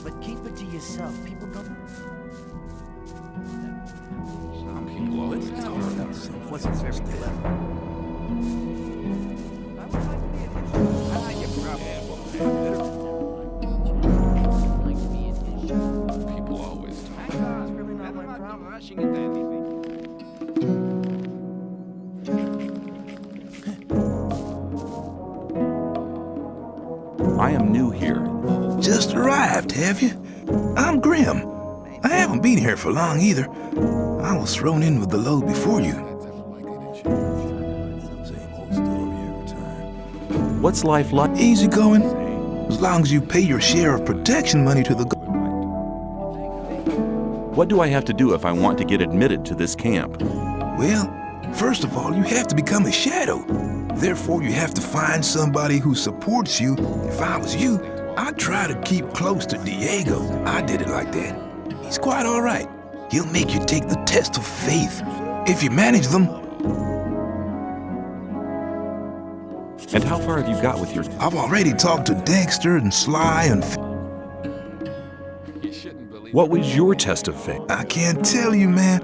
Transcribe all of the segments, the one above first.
But keep it to yourself. People don't. Some people always talk about It wasn't very clever. People always talk. I am new here. Just arrived, have you? I'm Grim. I haven't been here for long either. I was thrown in with the load before you. What's life like? Easy going, as long as you pay your share of protection money to the What do I have to do if I want to get admitted to this camp? Well, first of all, you have to become a shadow. Therefore, you have to find somebody who supports you. If I was you, I'd try to keep close to Diego. I did it like that. He's quite all right. He'll make you take the test of faith. If you manage them. And how far have you got with your... I've already talked to Dexter and Sly and... What was your test of faith? I can't tell you, man.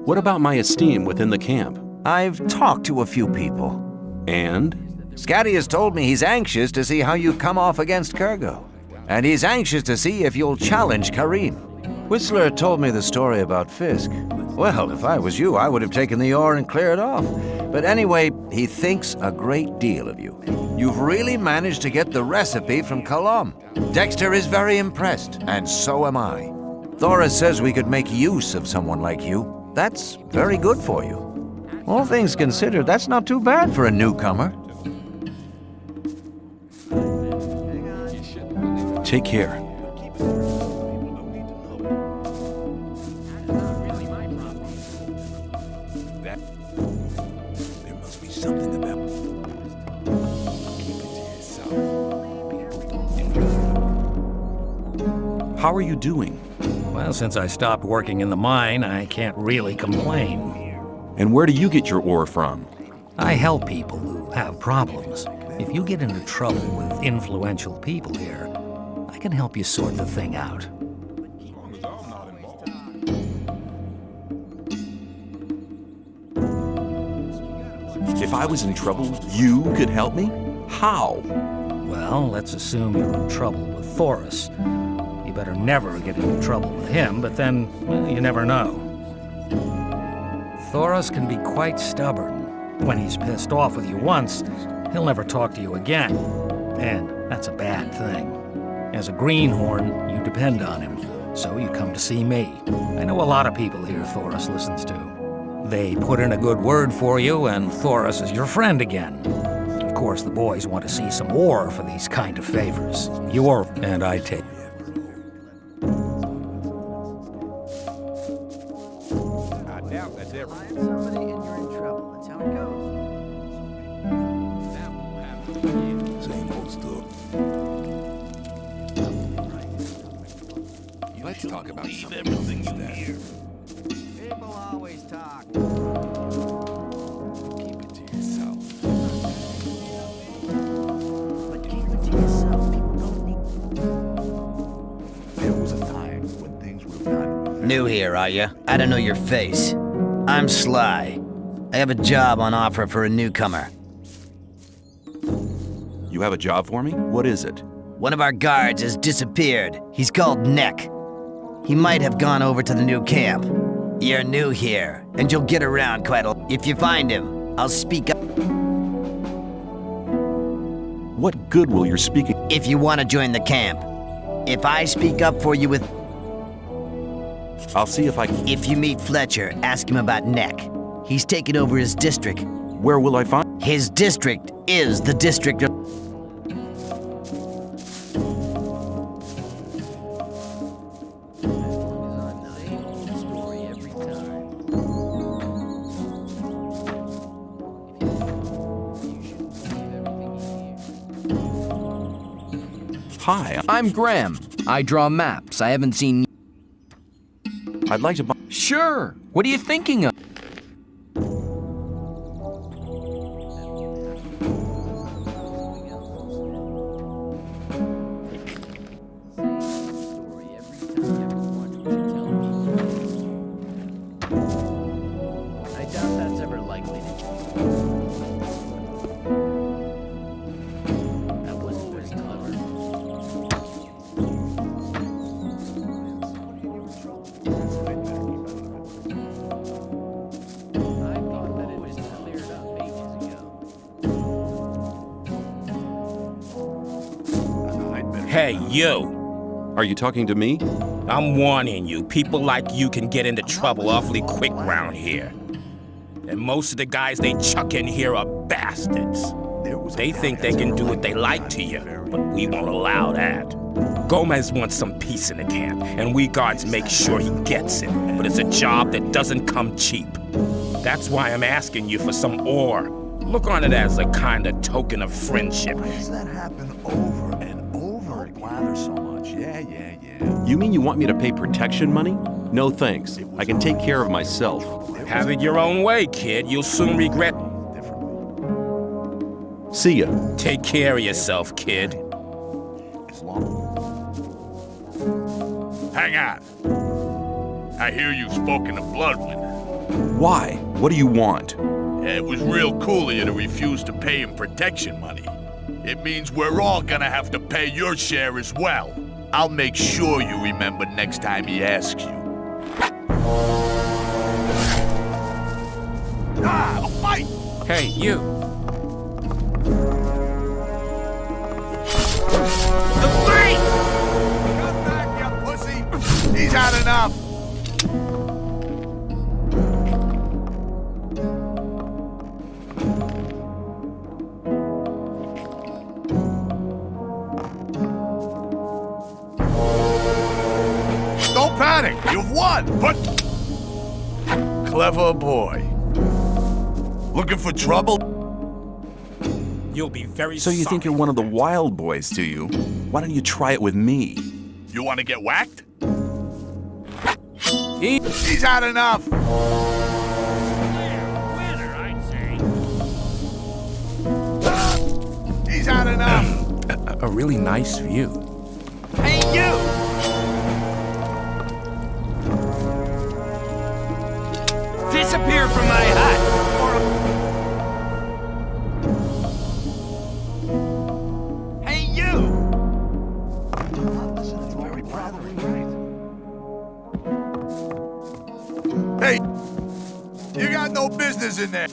What about my esteem within the camp? I've talked to a few people. And? Scatty has told me he's anxious to see how you come off against Kurgo. And he's anxious to see if you'll challenge Karim. Whistler told me the story about Fisk. Well, if I was you, I would have taken the ore and cleared off. But anyway, he thinks a great deal of you. You've really managed to get the recipe from Colom. Dexter is very impressed, and so am I. Thoris says we could make use of someone like you. That's very good for you. All things considered, that's not too bad for a newcomer. Take care. There must be something about... Keep it to yourself. How are you doing? Well, since I stopped working in the mine, I can't really complain. And where do you get your ore from? I help people who have problems. If you get into trouble with influential people here, I can help you sort the thing out. If I was in trouble, you could help me? How? Well, let's assume you're in trouble with Thoris. You better never get into trouble with him, but then, well, you never know. Thoris can be quite stubborn. When he's pissed off with you once, he'll never talk to you again. And that's a bad thing. As a greenhorn, you depend on him, so you come to see me. I know a lot of people here Thoris listens to. They put in a good word for you, and Thoris is your friend again. Of course, the boys want to see some war for these kind of favors. And I take. I doubt that's ever. Somebody and you're in trouble. That's how it goes. That won't happen again. Same old stuff. Let's talk about something Everything you hear. People always talk. Keep it to yourself. But keep it to yourself. People don't need. There was a time when things were done. New here, are you? I don't know your face. I'm Sly. I have a job on offer for a newcomer. You have a job for me? What is it? One of our guards has disappeared. He's called Neck. He might have gone over to the new camp. You're new here, and you'll get around quite a lot. If you find him, I'll speak up. What good will your speaking? If you want to join the camp. If I speak up for you with... I'll see if I can. If you meet Fletcher, ask him about Neck. He's taken over his district. Where will I find? His district is the district of... Story every time. Hi, I'm Graham. I draw maps. I haven't seen... I'd like to buy. Sure. What are you thinking of? Story every time. Watch what you tell me. I doubt that's ever likely to change. That wasn't very clever. I thought that it was cleared up ages ago. Hey, you. Are you talking to me? I'm warning you, people like you can get into trouble awfully quick round here. And most of the guys they chuck in here are bastards. They think they can do what they like to you, but we won't allow that. Gomez wants some peace in the camp, and we guards make sure he gets it. But it's a job that doesn't come cheap. That's why I'm asking you for some ore. Look on it as a kind of token of friendship. Why does that happen over and over again? Blather so much. Yeah. You mean you want me to pay protection money? No thanks. I can take care of myself. Have it your own way, kid. You'll soon regret. See ya. Take care of yourself, kid. As long Hang on. I hear you spoke in the Bloodwind. Why? What do you want? It was real cool of you to refuse to pay him protection money. It means we're all gonna have to pay your share as well. I'll make sure you remember next time he asks you. Ah, a fight! Hey, you. The fight! Come back, you pussy! He's had enough! Don't panic! You've won! But... Clever boy. Looking for trouble? You'll be very So you think you're one of the wild boys, do you? Why don't you try it with me? You want to get whacked? He He's had enough! winner, I'd say. He's had enough! A really nice view. Hey, you! Disappear from my hut! Hey, you! very probably right. Hey! You got no business in there!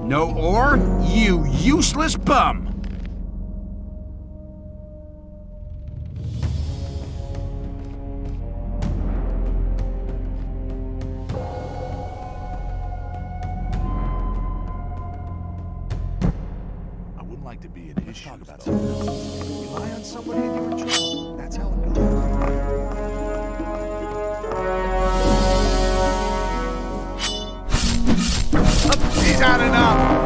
No ore? You useless bum! I wouldn't like to be an issue. Talk about something else. Rely on somebody and you're in trouble. That's how it goes. He's had enough!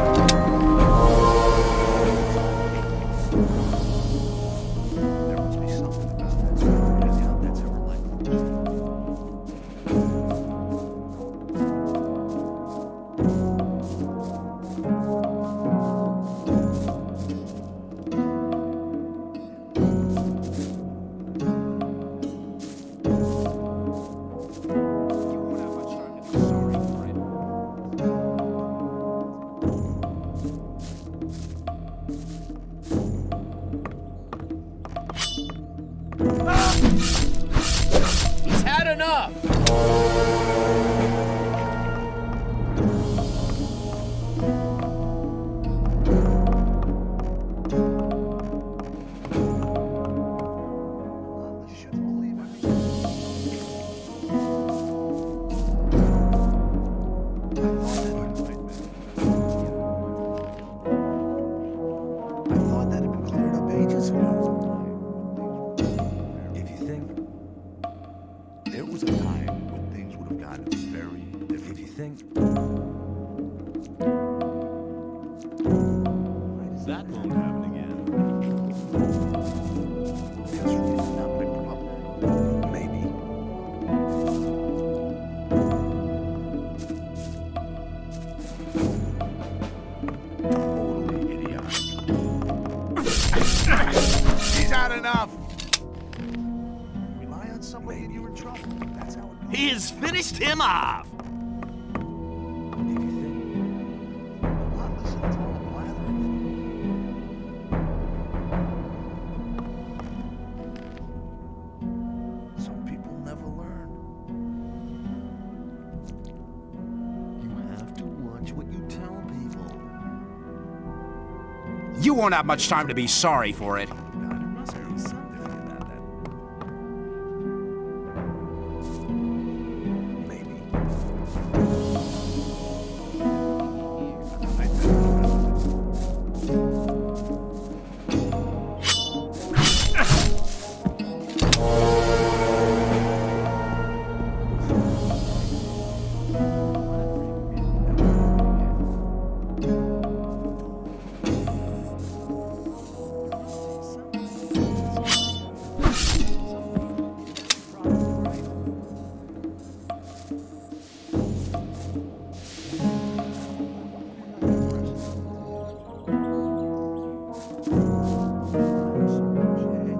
There must be something about that story. I doubt that's ever like He's had enough! I thought that had been cleared up ages ago. If you think there was a time when things would have gotten very different. If you think that won't happen again. It's really not my problem. Maybe. Totally idiotic. He's had enough! Rely on somebody and you're in trouble. That's how it goes. He has finished him off! If you think I'm not listening to all the blathering. Some people never learn. You have to watch what you tell people. You won't have much time to be sorry for it. God, there must be something about that. Maybe.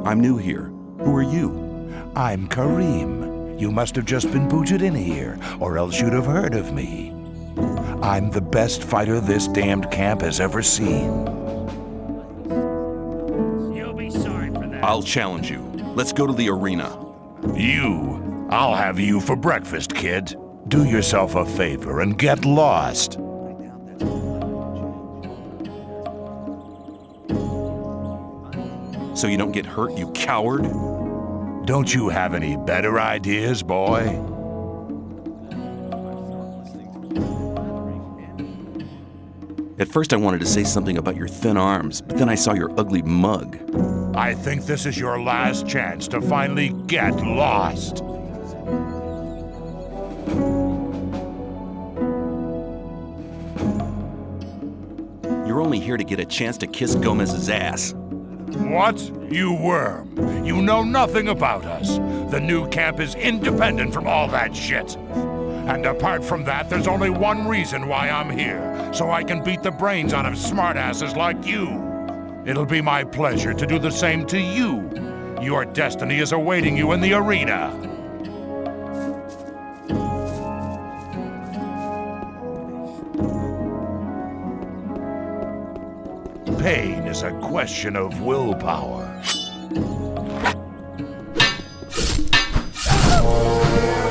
I'm new here. Who are you? I'm Kareem. You must have just been booted in here, or else you'd have heard of me. I'm the best fighter this damned camp has ever seen. You'll be sorry for that. I'll challenge you. Let's go to the arena. You? I'll have you for breakfast, kid. Do yourself a favor and get lost. So you don't get hurt, you coward? Don't you have any better ideas, boy? At first I wanted to say something about your thin arms, but then I saw your ugly mug. I think this is your last chance to finally get lost. You're only here to get a chance to kiss Gomez's ass. What? You worm. You know nothing about us. The new camp is independent from all that shit. And apart from that, there's only one reason why I'm here, so I can beat the brains out of smartasses like you. It'll be my pleasure to do the same to you. Your destiny is awaiting you in the arena. Pain is a question of willpower.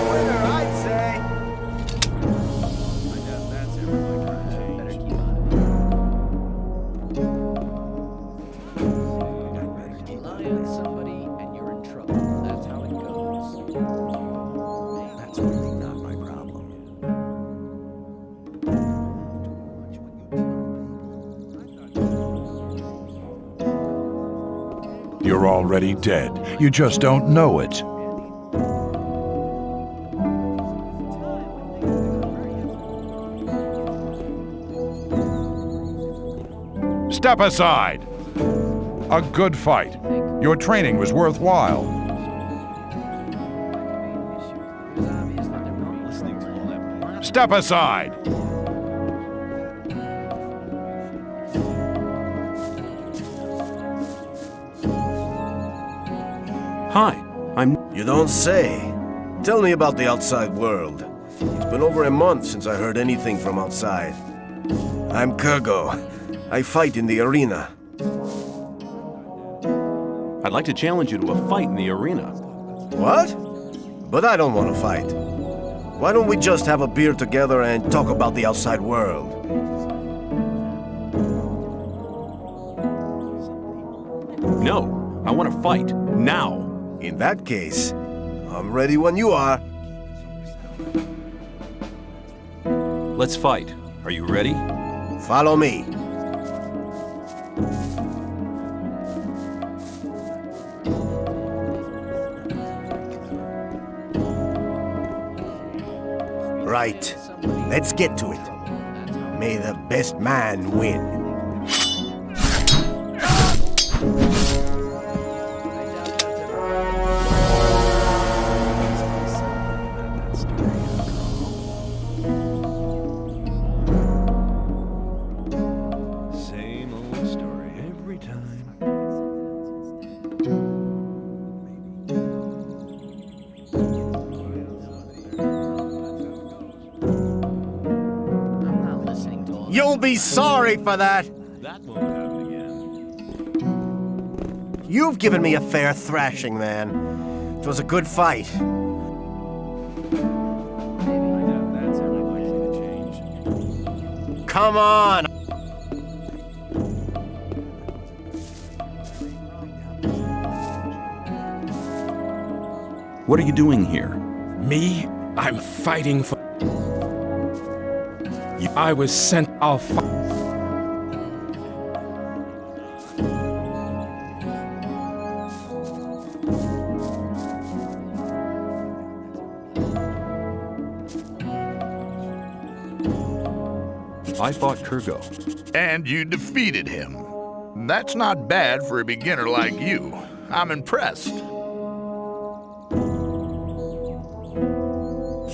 Winner, I'd say. I doubt that's ever like to change. Better keep on it. You're already dead. You just don't know it. Step aside! A good fight. Your training was worthwhile. Step aside! Hi, I'm... You don't say. Tell me about the outside world. It's been over a month since I heard anything from outside. I'm Kurgo. I fight in the arena. I'd like to challenge you to a fight in the arena. What? But I don't want to fight. Why don't we just have a beer together and talk about the outside world? No, I want to fight. Now. In that case, I'm ready when you are. Let's fight. Are you ready? Follow me. Right. Let's get to it. May the best man win. Same old story every time. You'll be sorry for that. That won't happen again. You've given me a fair thrashing, man. It was a good fight. Come on! What are you doing here? Me? I'm fighting for... I was sent off. I fought Kurgo. And you defeated him. That's not bad for a beginner like you. I'm impressed.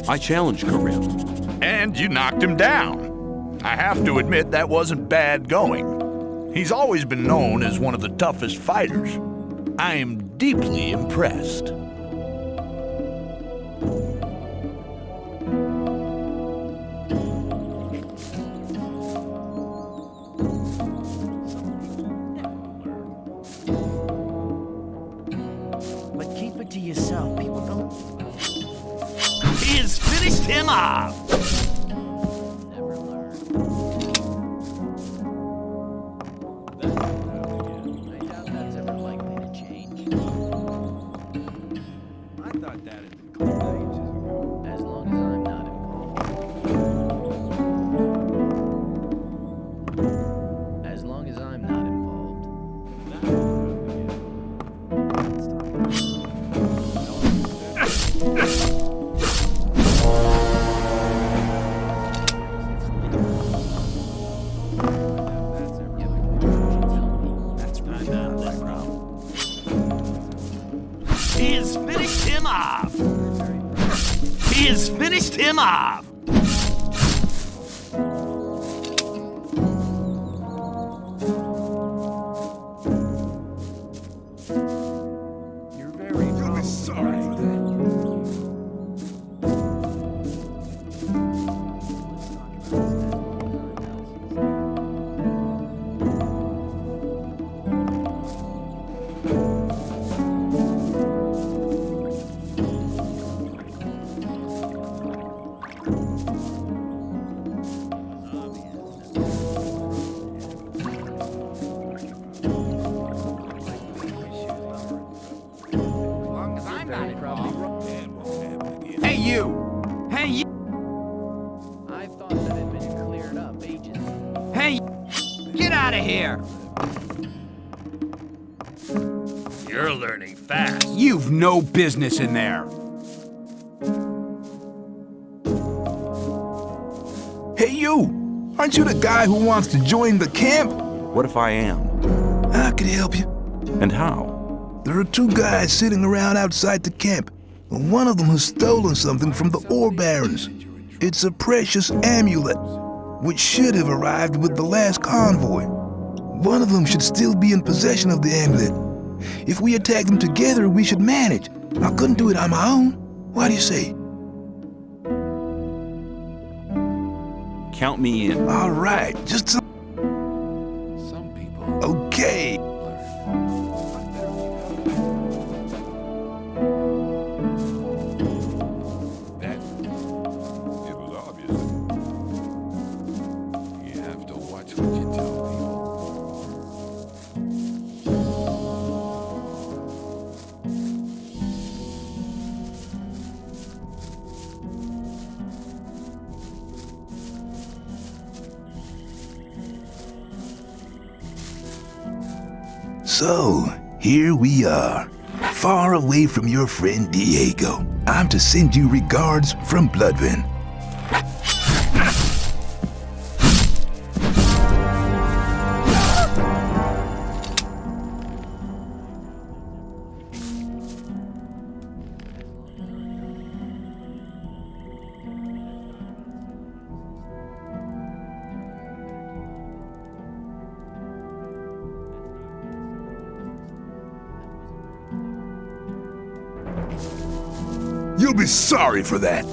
I challenged Karim. And you knocked him down. I have to admit that wasn't bad going. He's always been known as one of the toughest fighters. I am deeply impressed. But keep it to yourself. People don't... He has finished him off! He has finished him off! He has finished him off! You'll be sorry for that. Hey, you! Hey, you! I thought that had been cleared up ages. Hey, get out of here! You're learning fast. You've no business in there. Hey, you! Aren't you the guy who wants to join the camp? What if I am? I could help you. And how? There are two guys sitting around outside the camp. One of them has stolen something from the ore barons. It's a precious amulet, which should have arrived with the last convoy. One of them should still be in possession of the amulet. If we attack them together, we should manage. I couldn't do it on my own. What do you say? Count me in. All right, just some people. Okay. That it was obvious. You have to watch what you tell people. So, here we are, far away from your friend Diego. I'm to send you regards from Bloodven. You'll be sorry for that.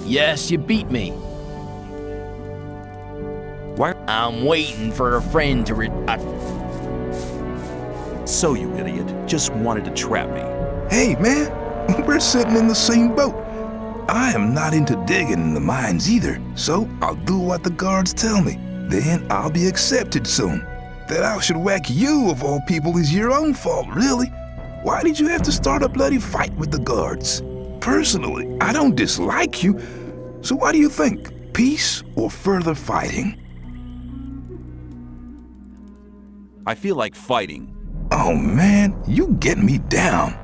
Yes, you beat me. Why? I'm waiting for a friend to So, you idiot, just wanted to trap me. Hey, man, we're sitting in the same boat. I am not into digging in the mines either, so I'll do what the guards tell me. Then I'll be accepted soon. That I should whack you, of all people, is your own fault, really. Why did you have to start a bloody fight with the guards? Personally, I don't dislike you. So what do you think? Peace or further fighting? I feel like fighting. Oh man, you get me down.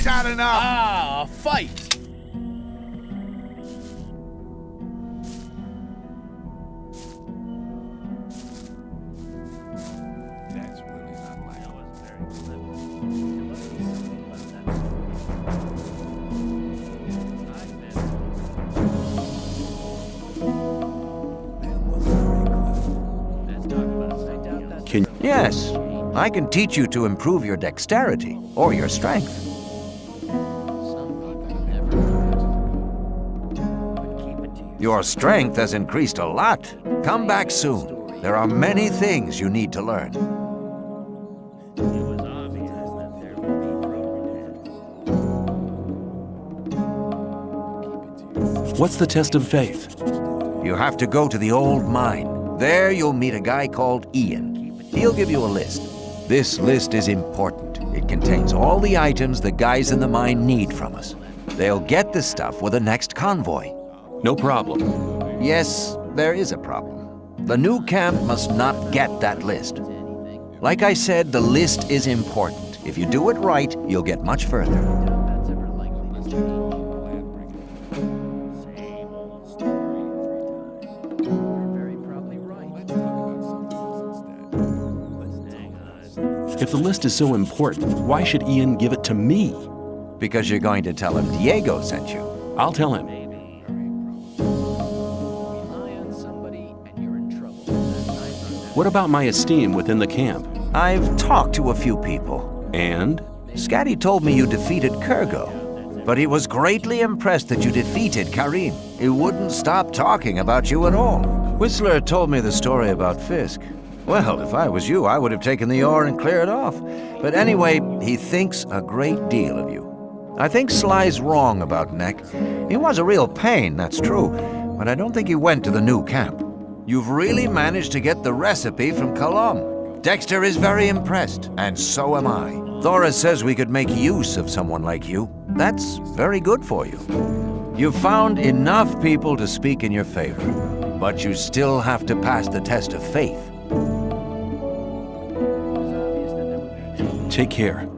He's had enough. Ah, fight! That's really not like Yes, I can teach you to improve your dexterity or your strength. Your strength has increased a lot. Come back soon. There are many things you need to learn. What's the test of faith? You have to go to the old mine. There you'll meet a guy called Ian. He'll give you a list. This list is important. It contains all the items the guys in the mine need from us. They'll get the stuff with the next convoy. No problem. Yes, there is a problem. The new camp must not get that list. Like I said, the list is important. If you do it right, you'll get much further. If the list is so important, why should Ian give it to me? Because you're going to tell him Diego sent you. I'll tell him. What about my esteem within the camp? I've talked to a few people. And? Scatty told me you defeated Kurgo, but he was greatly impressed that you defeated Karim. He wouldn't stop talking about you at all. Whistler told me the story about Fisk. Well, if I was you, I would have taken the ore and cleared off. But anyway, he thinks a great deal of you. I think Sly's wrong about Neck. He was a real pain, that's true, but I don't think he went to the new camp. You've really managed to get the recipe from Colum. Dexter is very impressed, and so am I. Thora says we could make use of someone like you. That's very good for you. You've found enough people to speak in your favor, but you still have to pass the test of faith. Take care.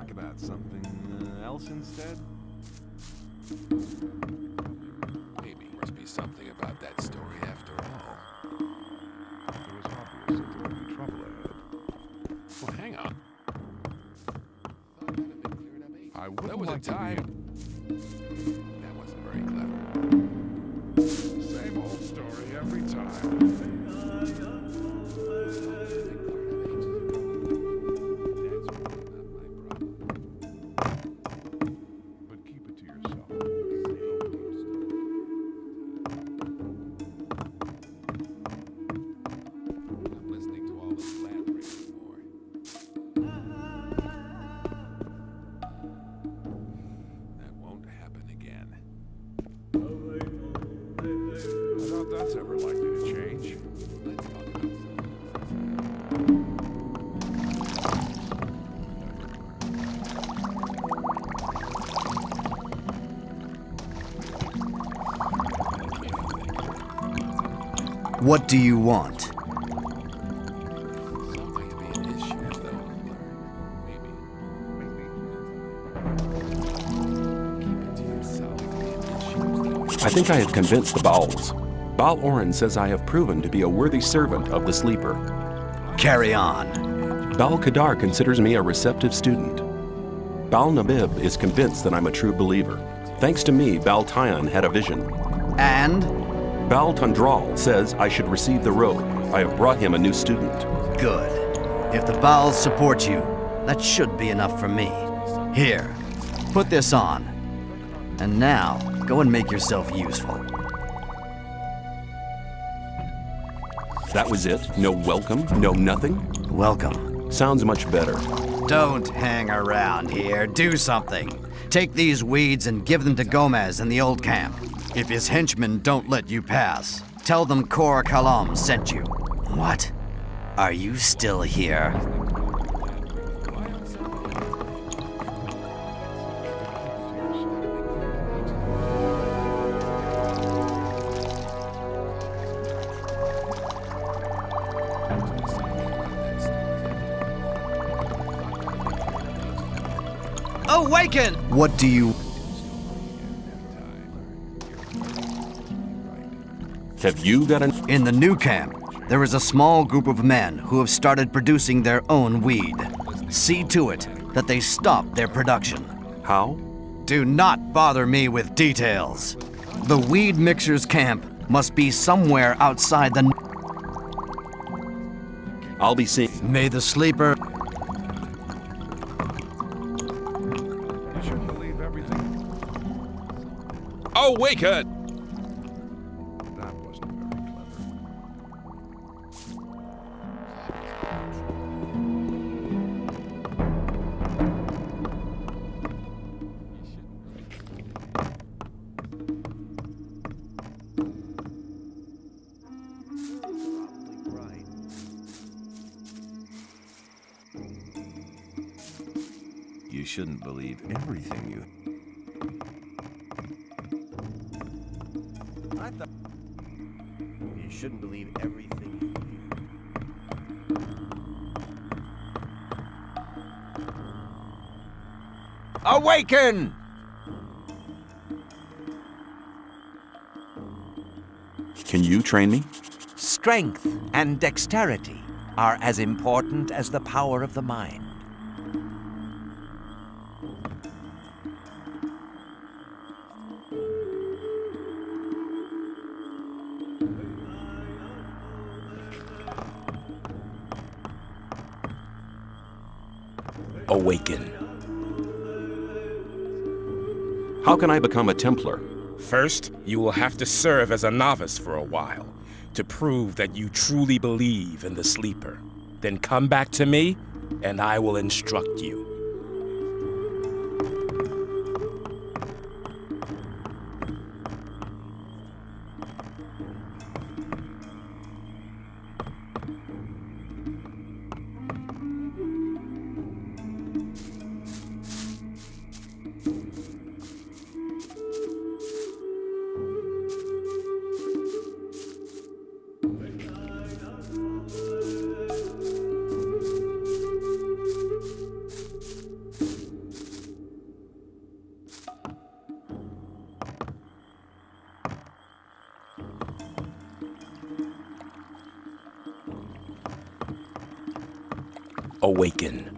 talk about something else instead? Maybe must be something about that story after all. It was obvious that there would be trouble ahead. Well, hang on. I There wouldn't was a like to be time. That wasn't very clever. same old story every time. But keep it to yourself. I'm listening to all this blabbering anymore. That won't happen again. I doubt that's ever likely to change. Let's talk about What do you want? something to be an issue, though. Maybe. Keep it to yourself. I think I have convinced the Bowls. Baal Oren says I have proven to be a worthy servant of the Sleeper. Carry on. Baal Kadar considers me a receptive student. Baal Nabib is convinced that I'm a true believer. Thanks to me, Baal Tyon had a vision. And? Baal Tundral says I should receive the robe. I have brought him a new student. Good. If the Baals support you, that should be enough for me. Here, put this on. And now, go and make yourself useful. That was it? No welcome? No nothing? Welcome. Sounds much better. Don't hang around here. Do something. Take these weeds and give them to Gomez in the old camp. If his henchmen don't let you pass, tell them Kor Kalam sent you. What? Are you still here? Awaken! What do you... Have you got an... In the new camp, there is a small group of men who have started producing their own weed. See to it that they stop their production. How? Do not bother me with details. The weed mixer's camp must be somewhere outside the... I'll be seeing... May the Sleeper... You shouldn't believe everything. Awaken! That wasn't very clever. You shouldn't believe everything you... I thought you shouldn't believe everything. Awaken! Can you train me? Strength and dexterity are as important as the power of the mind. Awaken. How can I become a Templar? First, you will have to serve as a novice for a while to prove that you truly believe in the Sleeper. Then come back to me, and I will instruct you. awaken.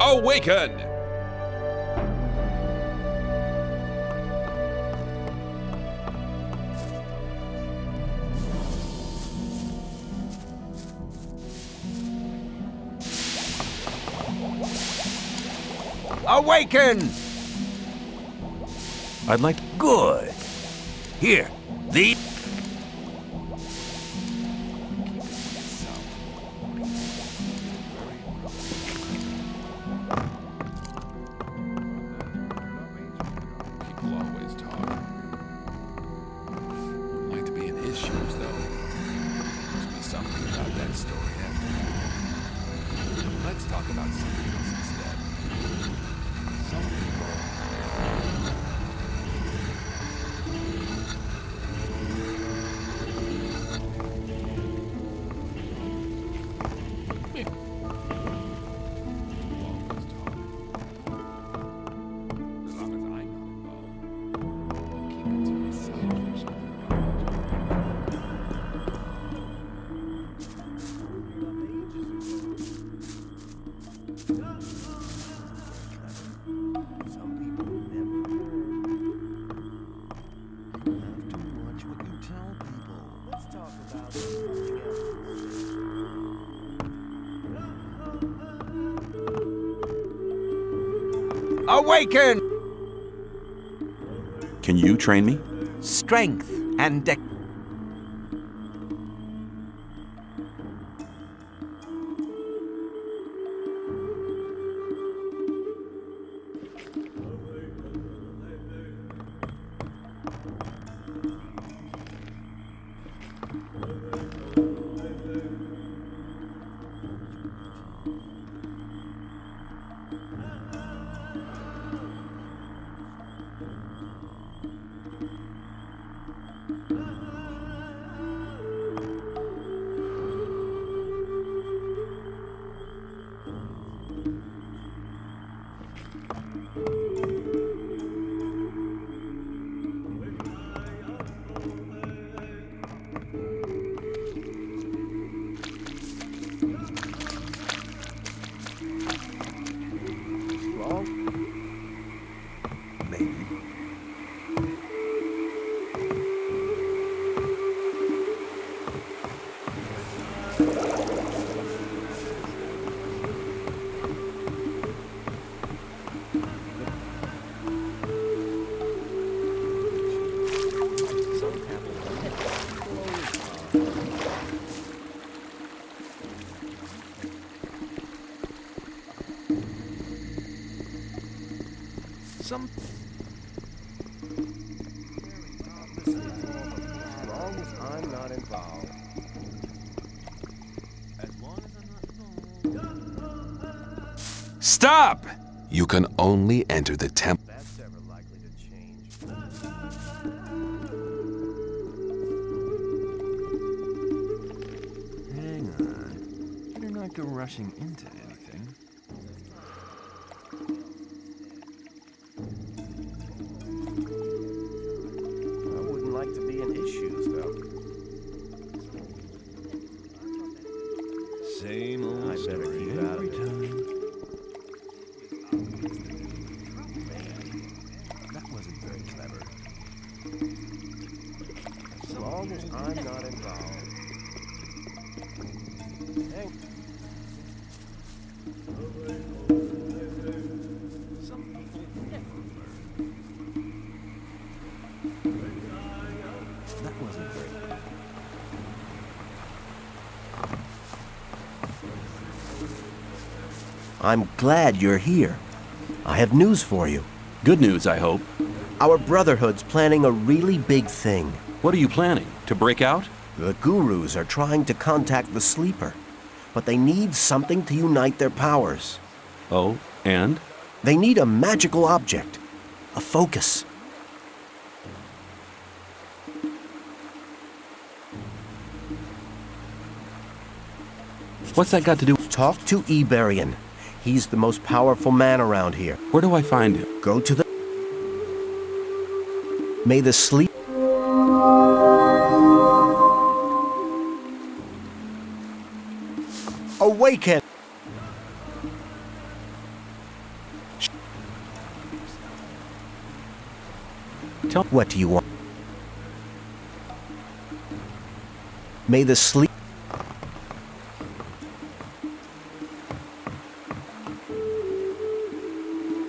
Awaken! Awaken! I'd like... Good. Here, the... People always talk. I'd like to be in his shoes, though. Must be something about that story after all. Let's talk about something else instead. Some people... Awaken! Can you train me? Strength and dex... Some... As long as I'm not involved. As long as I'm not involved. Stop! You can only enter the temple. That's ever likely to change. Hang on. Better not go rushing into anything. I wouldn't like to be in his shoes, though. Same old story every time. That wasn't very clever. As long as I'm not involved. Hey. Some people never learn. That wasn't great. I'm glad you're here. I have news for you. Good news, I hope. Our Brotherhood's planning a really big thing. What are you planning? To break out? The Gurus are trying to contact the Sleeper, but they need something to unite their powers. Oh, and? They need a magical object, a focus. What's that got to do? Talk to Iberian. He's the most powerful man around here. Where do I find him? Go to the... May the sleep... Awaken! What do you want? May the sleep...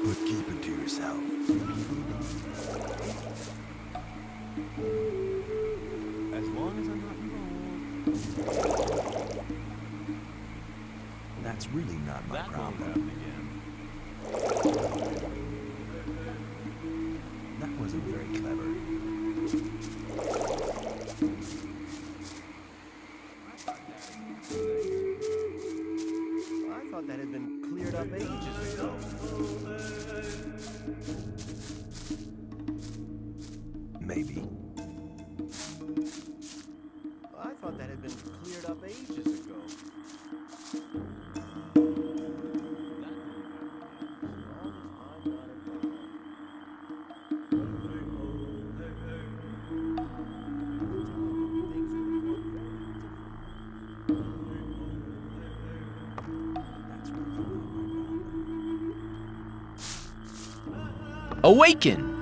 But keep it to yourself. As long as I'm not involved. That's really not my problem. Happen again. That wasn't very clever. I thought that had been cleared up ages ago. Maybe. I thought that had been cleared up ages ago. Awaken!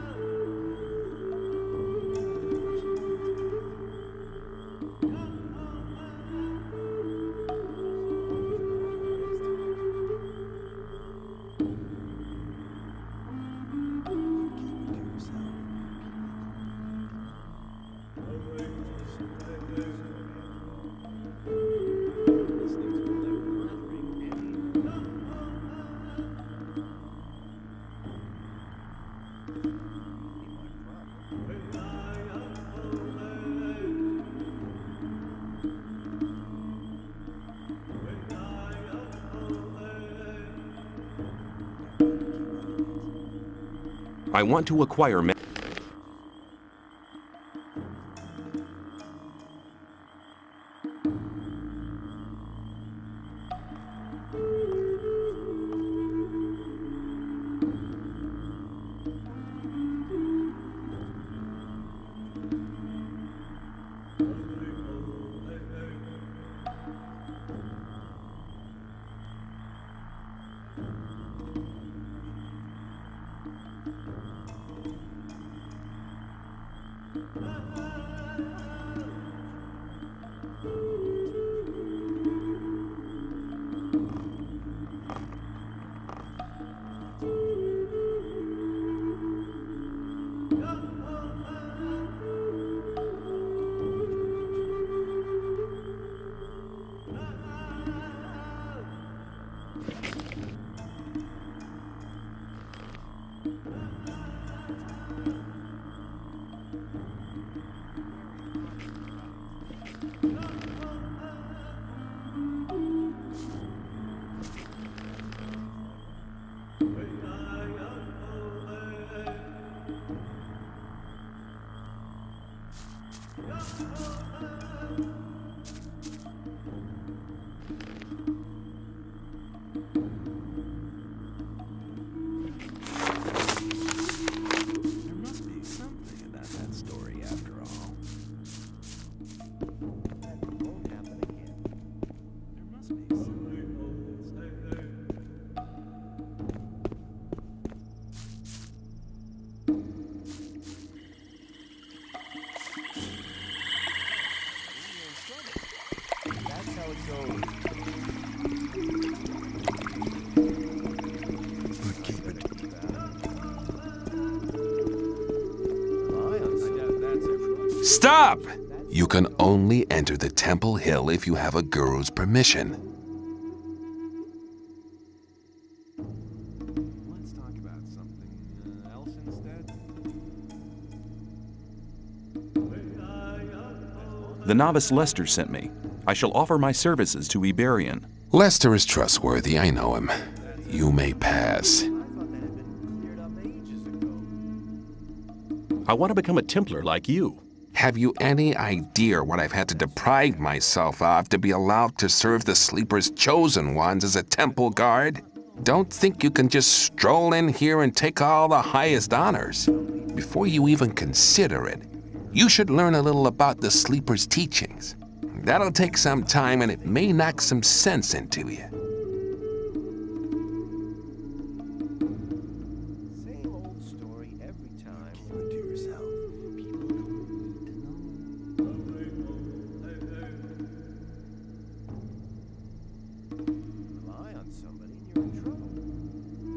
I want to acquire... Stop! You can only enter the Temple Hill if you have a guru's permission. Let's talk about something else instead. The novice Lester sent me. I shall offer my services to Iberian. Lester is trustworthy, I know him. You may pass. I want to become a Templar like you. Have you any idea what I've had to deprive myself of to be allowed to serve the Sleeper's chosen ones as a temple guard? Don't think you can just stroll in here and take all the highest honors. Before you even consider it, you should learn a little about the Sleeper's teachings. That'll take some time and it may knock some sense into you. Same old story every time. Keep it to yourself. People don't need to know. Rely on somebody and you're in trouble.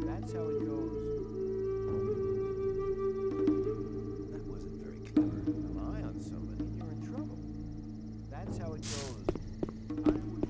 That's how it goes. That wasn't very clever. Rely on somebody and you're in trouble. That's how it goes. I would like to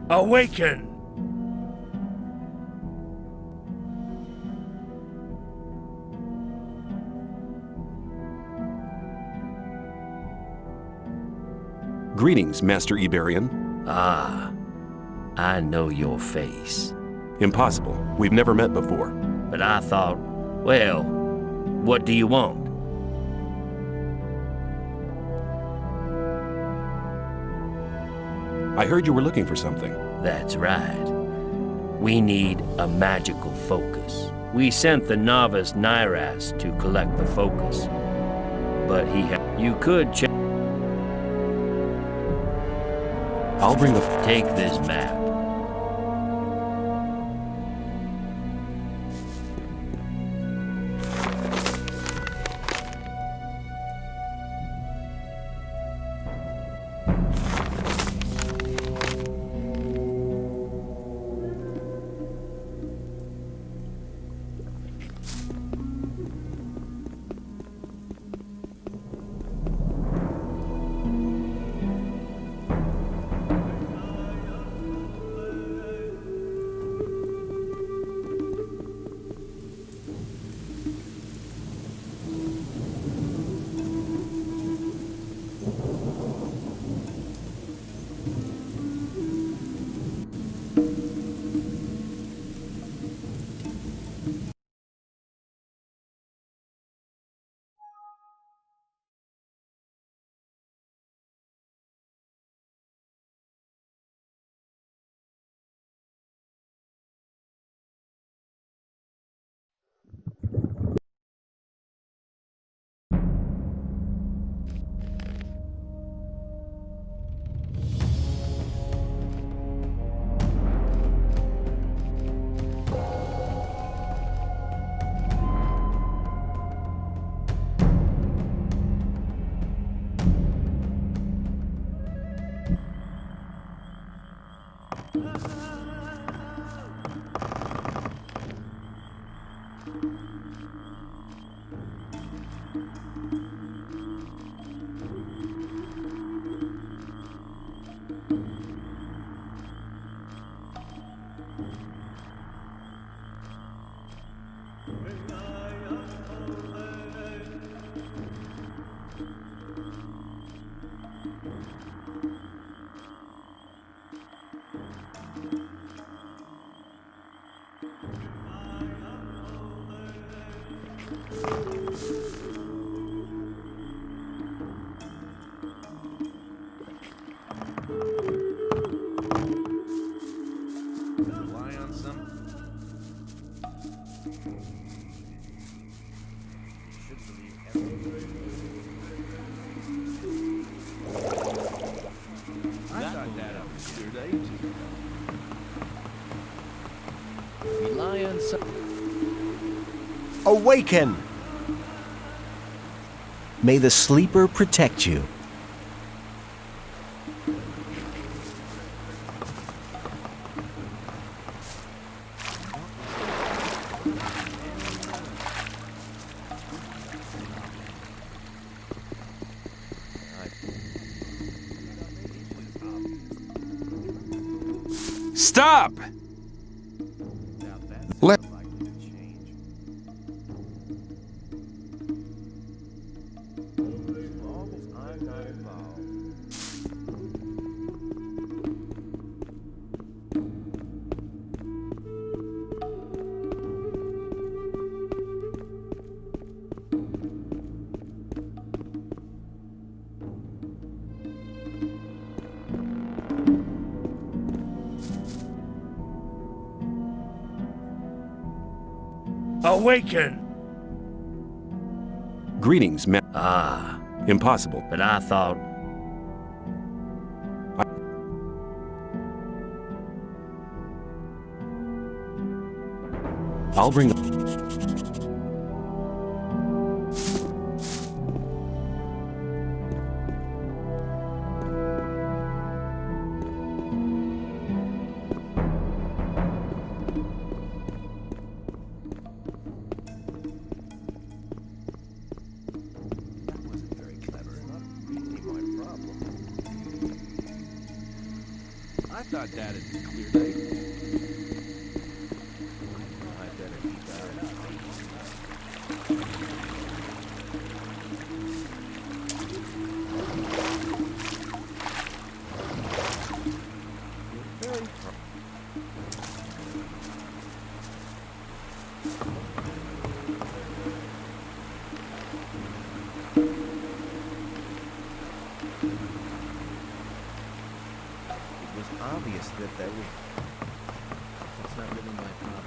Awaken! Greetings, Master Iberian. Ah, I know your face. Impossible. We've never met before. But I thought, well, what do you want? I heard you were looking for something. That's right. We need a magical focus. We sent the novice Nairas to collect the focus. But you could check. I'll bring the... Take this map. Rely on some. Should believe I thought that up cleared ages ago. Rely on some. Awaken! May the sleeper protect you. Stop! Let... Awaken! Greetings, ma- Ah, Impossible. but I thought... I'll bring... I thought that had been cleared up. I better keep that It was obvious that there was... That's not really my problem.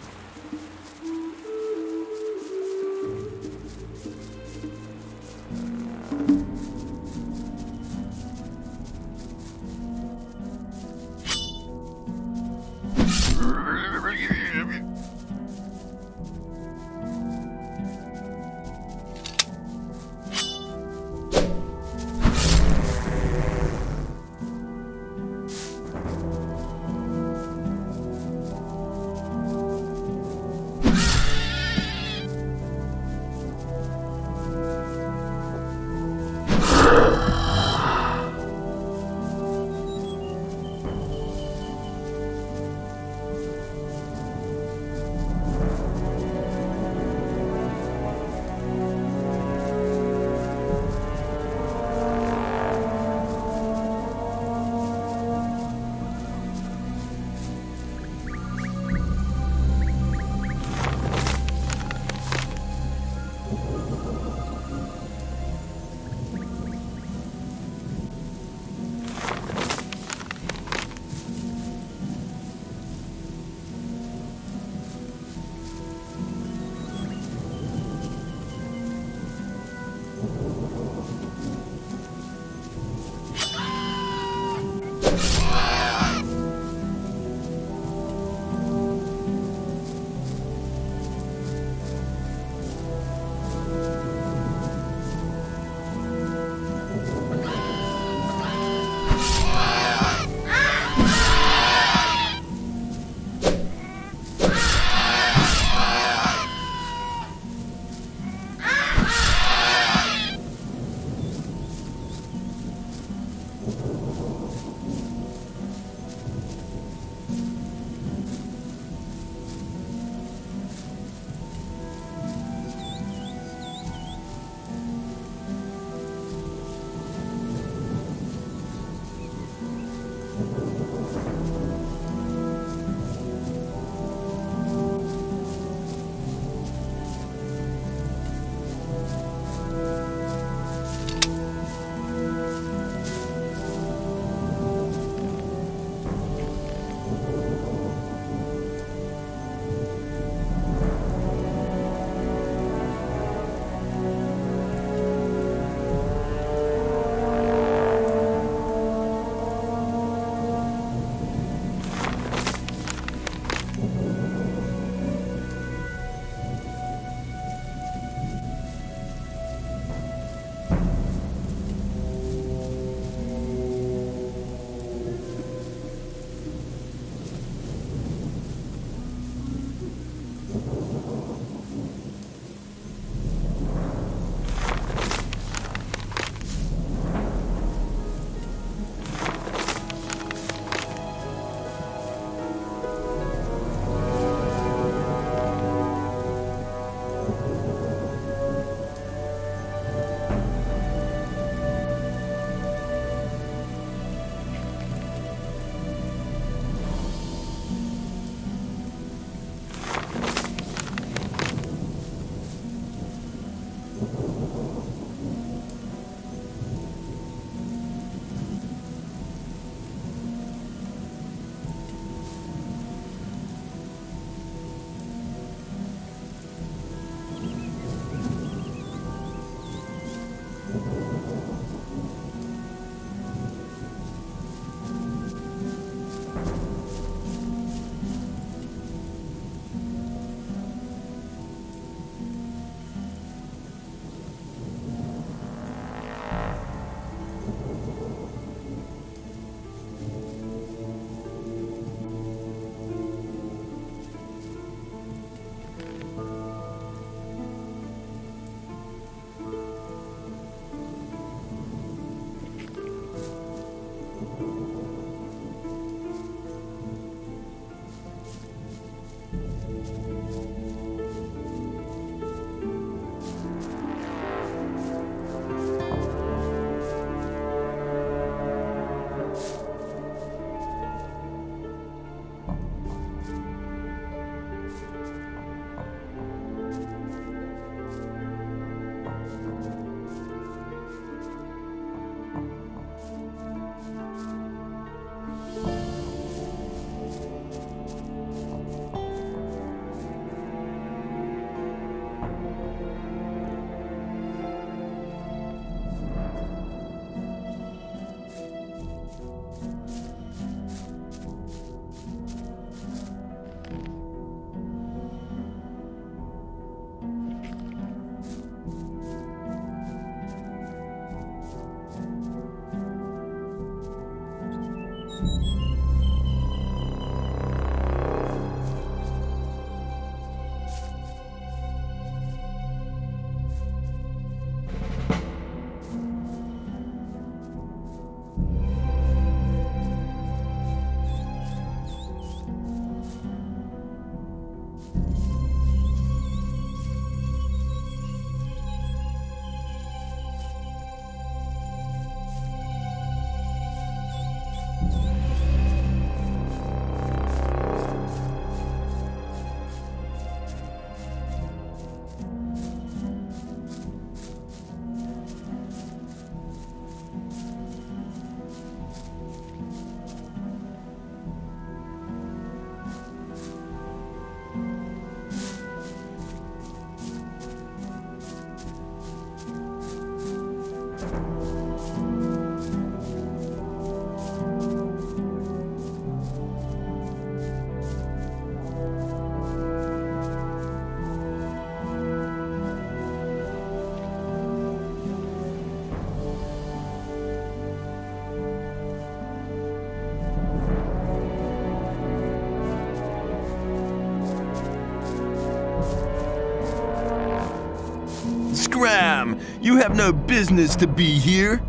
Scram! You have no business to be here.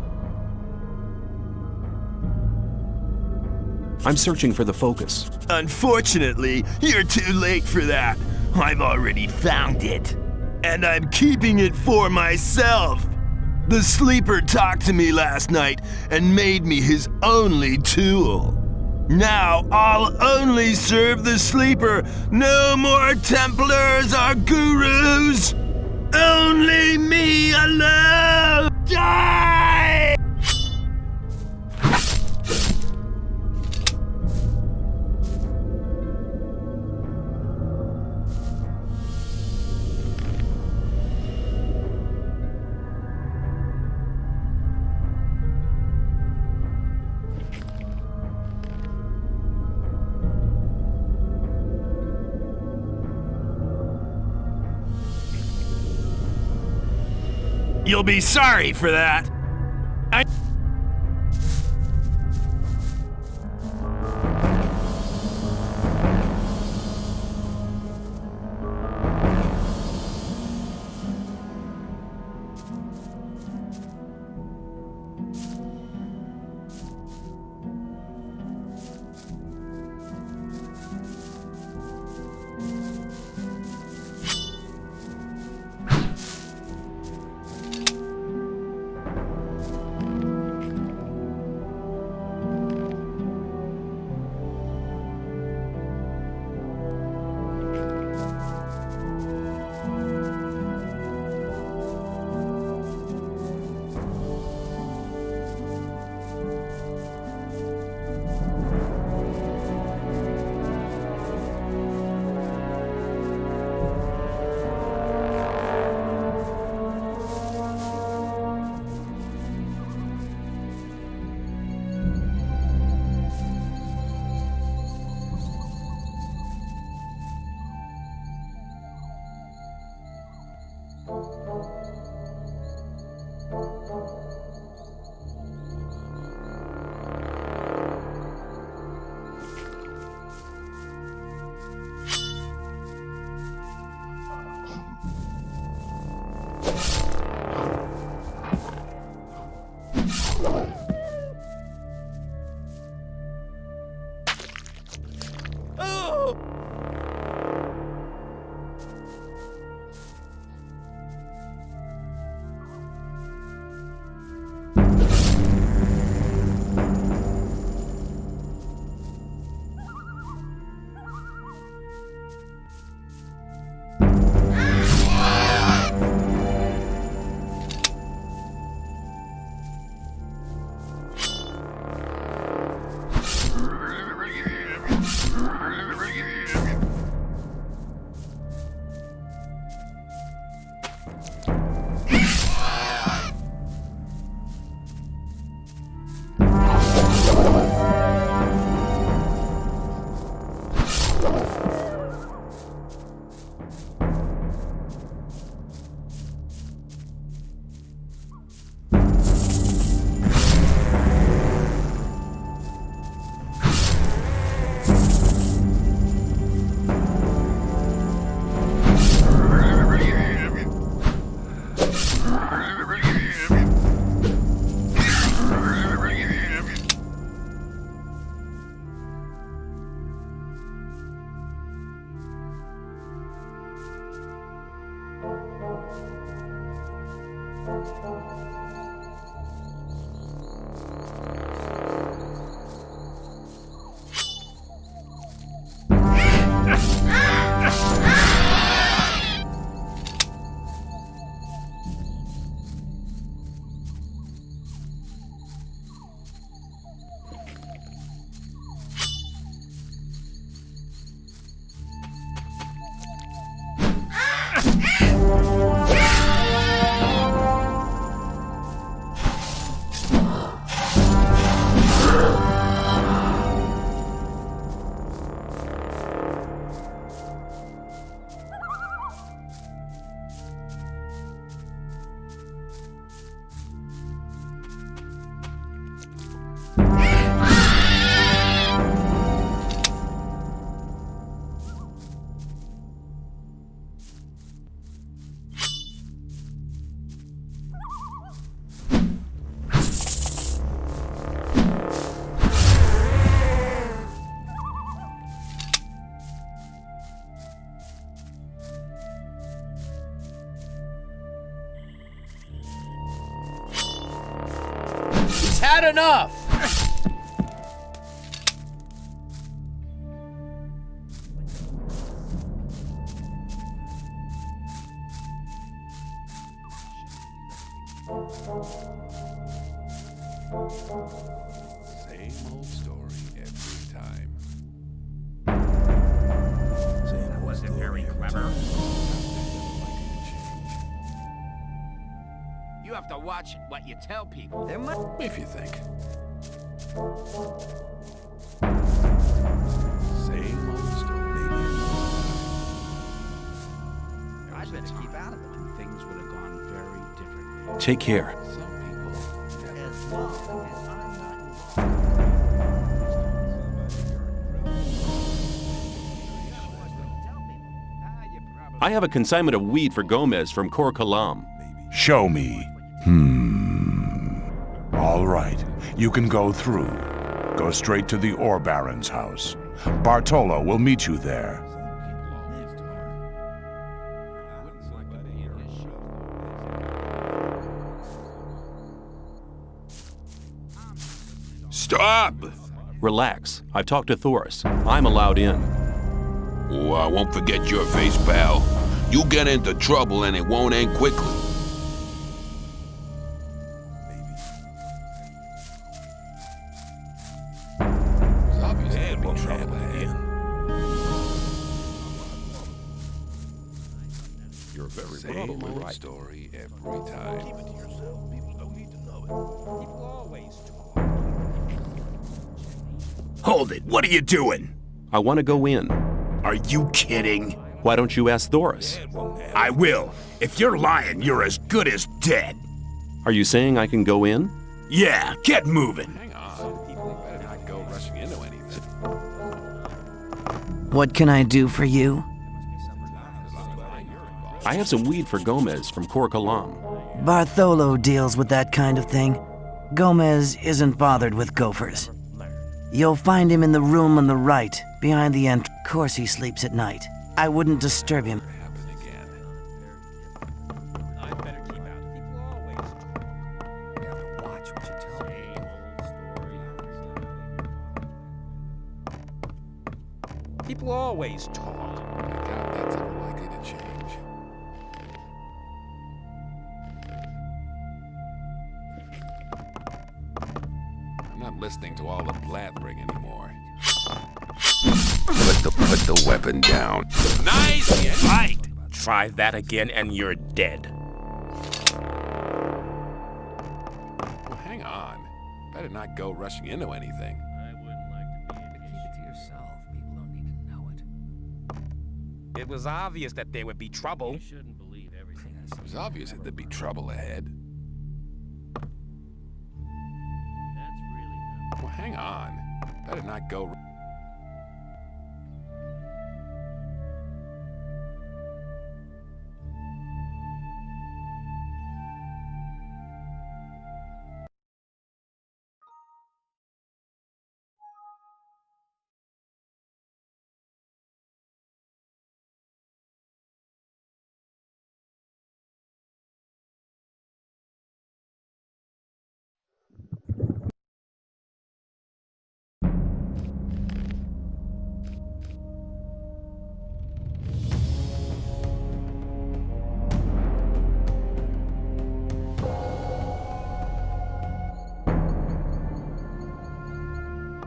I'm searching for the focus. Unfortunately, you're too late for that. I've already found it. And I'm keeping it for myself. The Sleeper talked to me last night and made me his only tool. Now I'll only serve the Sleeper. No more Templars or Gurus. Only me alone! Die! You'll be sorry for that. enough! Same old story every time. That wasn't very clever. You have to watch what you tell people. If you think. Same old story. I better keep out of them. Things would have gone very differently. Take care. As long as I'm not I have a consignment of weed for Gomez from Kor Kalam. Show me. All right. You can go through. Go straight to the Ore Baron's house. Bartolo will meet you there. Stop! Relax. I've talked to Thoris. I'm allowed in. Oh, I won't forget your face, pal. You get into trouble and it won't end quickly. It's obvious there'd be trouble again. You're very probably right. Story every time. Keep it to yourself. People don't need to know it. People always talk. Hold it. What are you doing? I want to go in. Are you kidding? Why don't you ask Thoris? I will. If you're lying, you're as good as dead. Are you saying I can go in? Yeah, get moving. Hang on. People better not go rushing into anything. What can I do for you? I have some weed for Gomez from Kor Kalam. Bartholo deals with that kind of thing. Gomez isn't bothered with gophers. You'll find him in the room on the right, behind the entrance. Of course he sleeps at night. I wouldn't disturb him. People always talk. I doubt that's ever likely to change. I'm not listening to all the blathering anymore. Put the weapon down. Nice fight! Try that again and you're dead. Well, hang on. Better not go rushing into anything. It was obvious that there would be trouble. It was obvious that there'd be trouble ahead. Well, hang on. Better not go.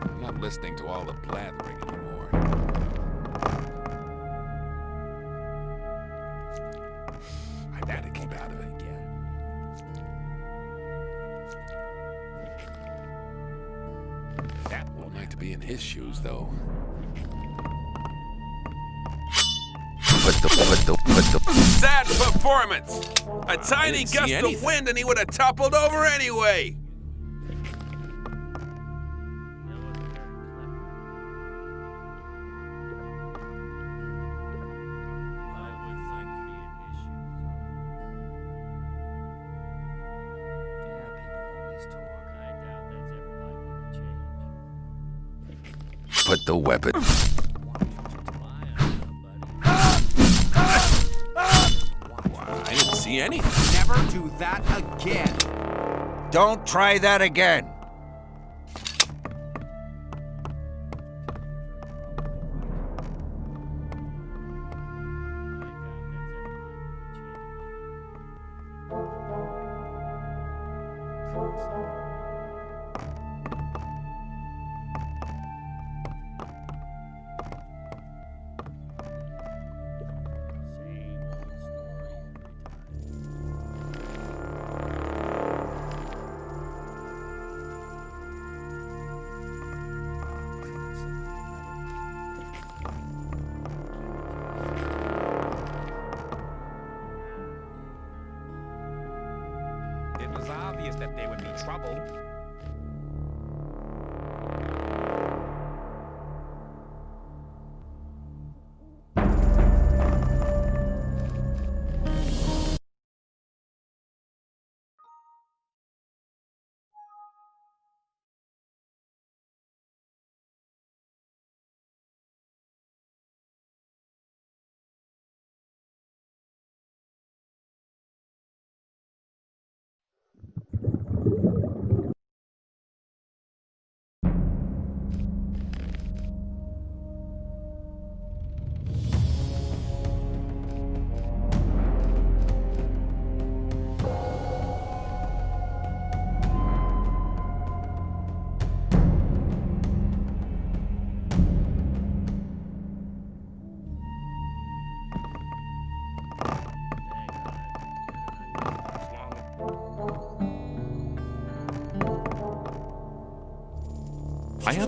I'm not listening to all the blathering anymore. I better keep out of it again. That won't like to be in his shoes, though. Put the. Sad performance! A tiny didn't see gust of anything. wind and he would have toppled over anyway! Put the weapon. I didn't see anything. Never do that again. Don't try that again.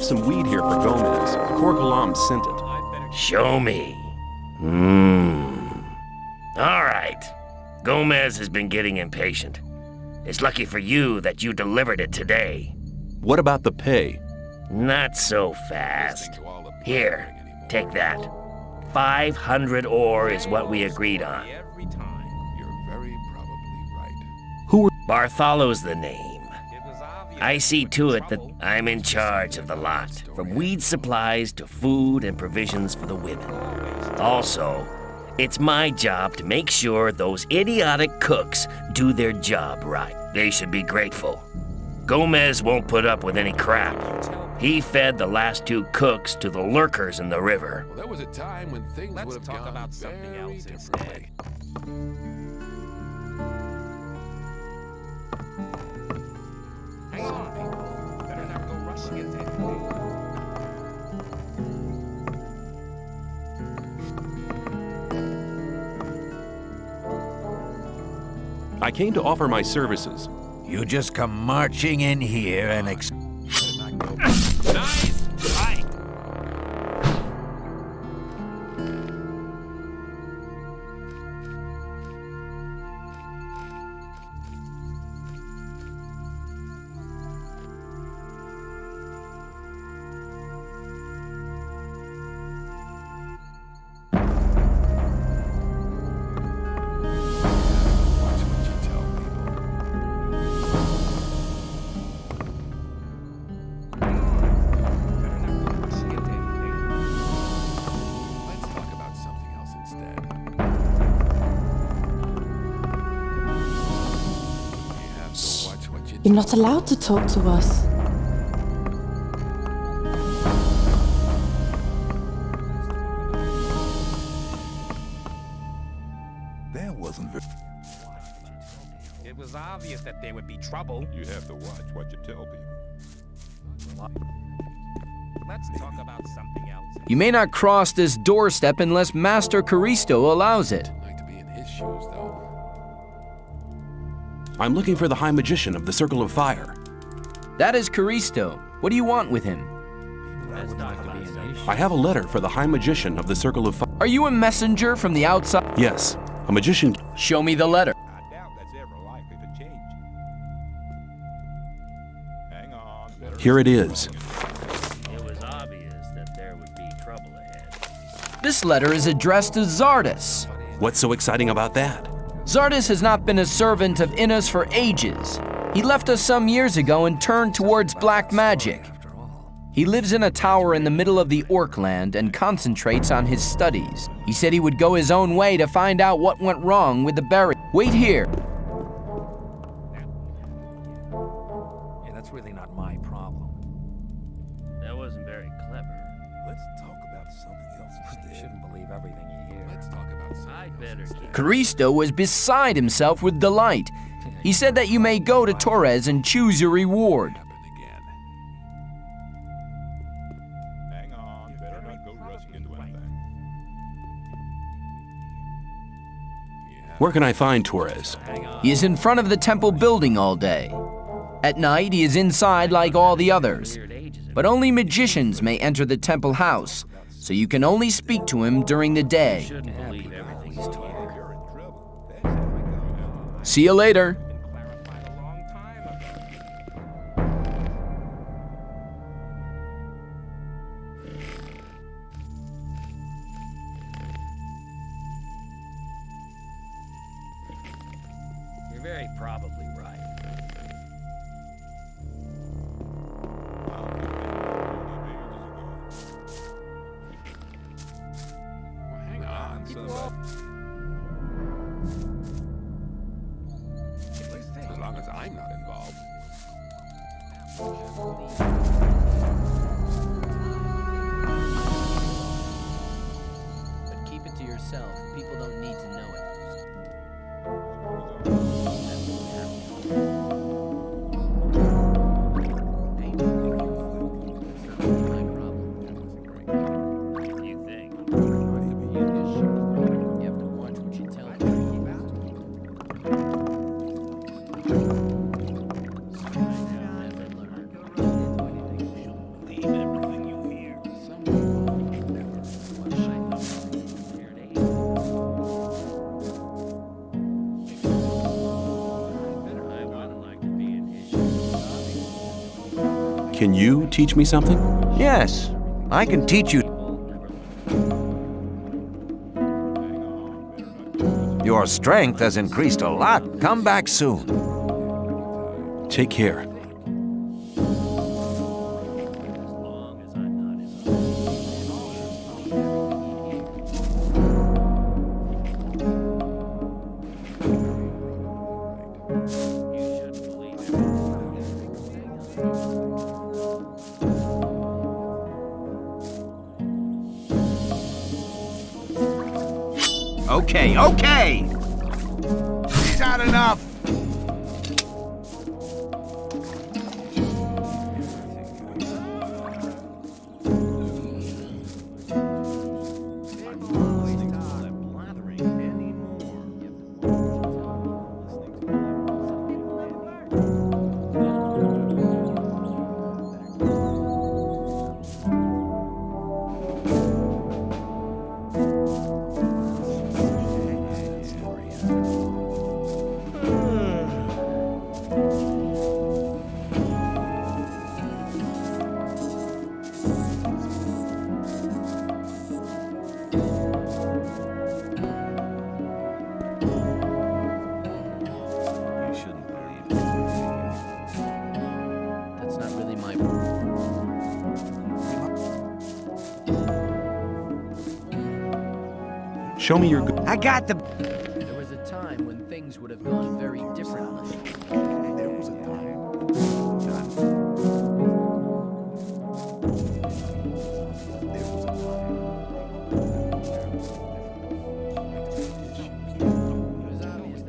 left some weed here for Gomez. Cor Kalam sent it. Show me. All right. Gomez has been getting impatient. It's lucky for you that you delivered it today. What about the pay? Not so fast. Here, take that. 500 ore is what we agreed on. Every time. You're very probably right. Who are... Bartholo's the name. I see to it that I'm in charge of the lot, from weed supplies to food and provisions for the women. Also, it's my job to make sure those idiotic cooks do their job right. They should be grateful. Gomez won't put up with any crap. He fed the last 2 cooks to the lurkers in the river. Well, there was a time when things would have gone about something else differently. Hang on, people. Better not go rushing into anything. I came to offer my services. You just come marching in here and Nice fight. You're not allowed to talk to us. That wasn't very... It was obvious that there would be trouble. You have to watch what you tell people. Let's talk about something else. You may not cross this doorstep unless Master Caristo allows it. I'd like to be in his shoes, though. I'm looking for the High Magician of the Circle of Fire. That is Caristo. What do you want with him? I have a letter for the High Magician of the Circle of Fire. Are you a messenger from the outside? Yes, a magician. Show me the letter. I doubt that's ever likely to change. Hang on. Here it is. It was obvious that there would be trouble ahead. This letter is addressed to Zardus. What's so exciting about that? Zardus has not been a servant of Innos for ages. He left us some years ago and turned towards black magic. He lives in a tower in the middle of the Orkland and concentrates on his studies. He said he would go his own way to find out what went wrong with the berry. Wait here. Yeah, that's really not my problem. That wasn't very clever. Let's talk about something else. You shouldn't believe everything you hear. Let's talk about something I'd better keep... Caristo was beside himself with delight. He said that you may go to Torres and choose your reward. Hang on. Better not go rushing into anything. Where can I find Torres? He is in front of the temple building all day. At night, he is inside like all the others. But only magicians may enter the temple house, so you can only speak to him during the day. See you later. You're very probably right. Hang on, as long as I'm not involved. But keep it to yourself. People don't need to know it. You think? You have to watch what you tell them. Leave everything. Can you teach me something? Yes, I can teach you. Your strength has increased a lot. Come back soon. Take care. Okay, okay! He's had enough! That's not really my... Show me your... I got the... There was a time when things would have gone very differently. There was a time.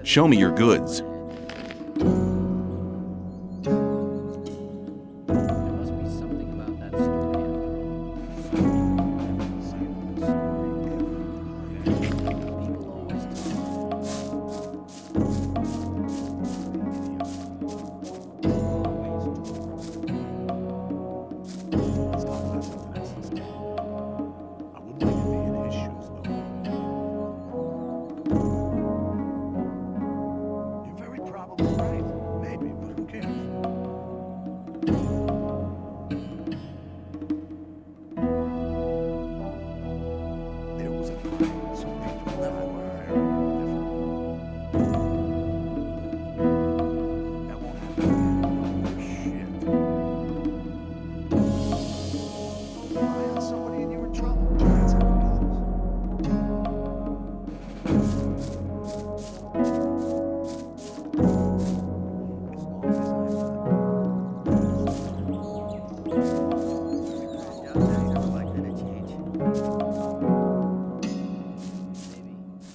Show me your goods.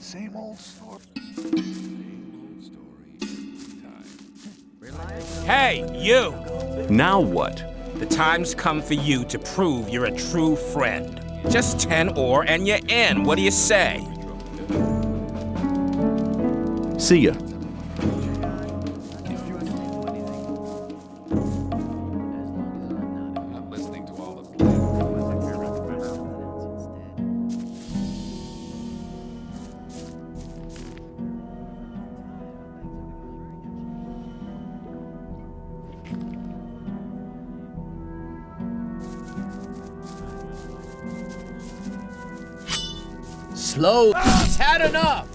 Same old story. Hey, you! Now what? The time's come for you to prove you're a true friend. Just 10 ore and you're in. What do you say? See ya. Slow. He's had enough.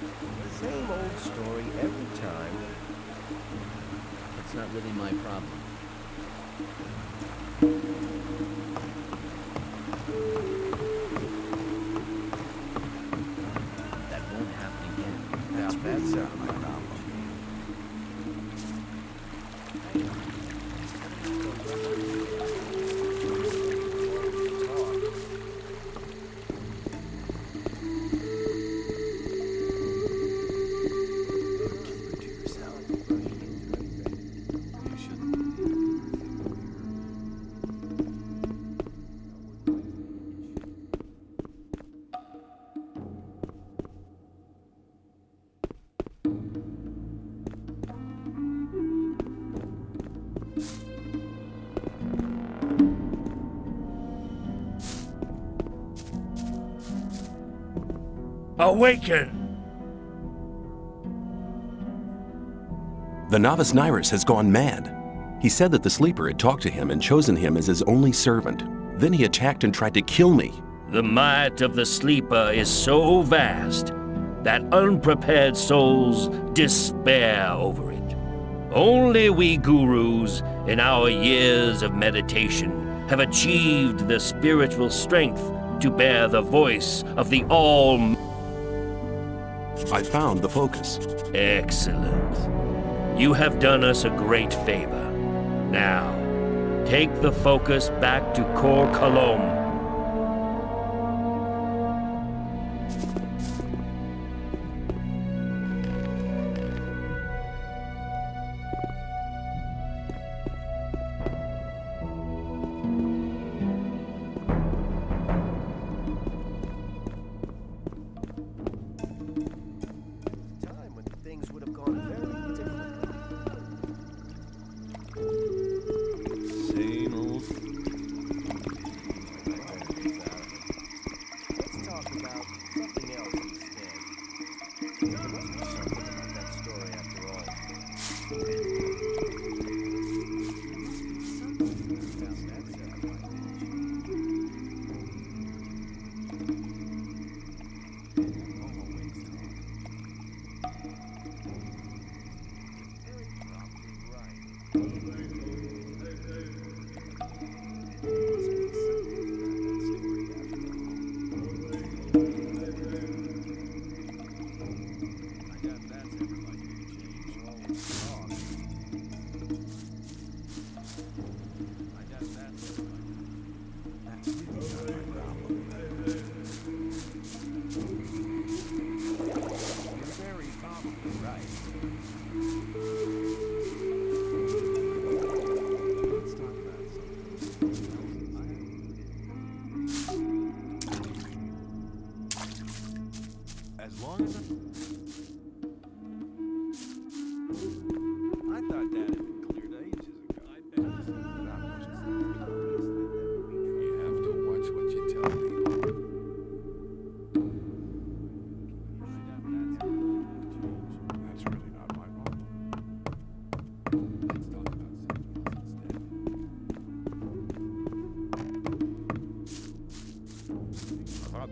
Same old story every time. It's not really my problem. That won't happen again. That's not my problem. Awaken! The novice Nyrus has gone mad. He said that the sleeper had talked to him and chosen him as his only servant. Then he attacked and tried to kill me. The might of the sleeper is so vast that unprepared souls despair over it. Only we gurus, in our years of meditation, have achieved the spiritual strength to bear the voice of the All. I found the focus. Excellent. You have done us a great favor. Now, take the focus back to Kor Kalom.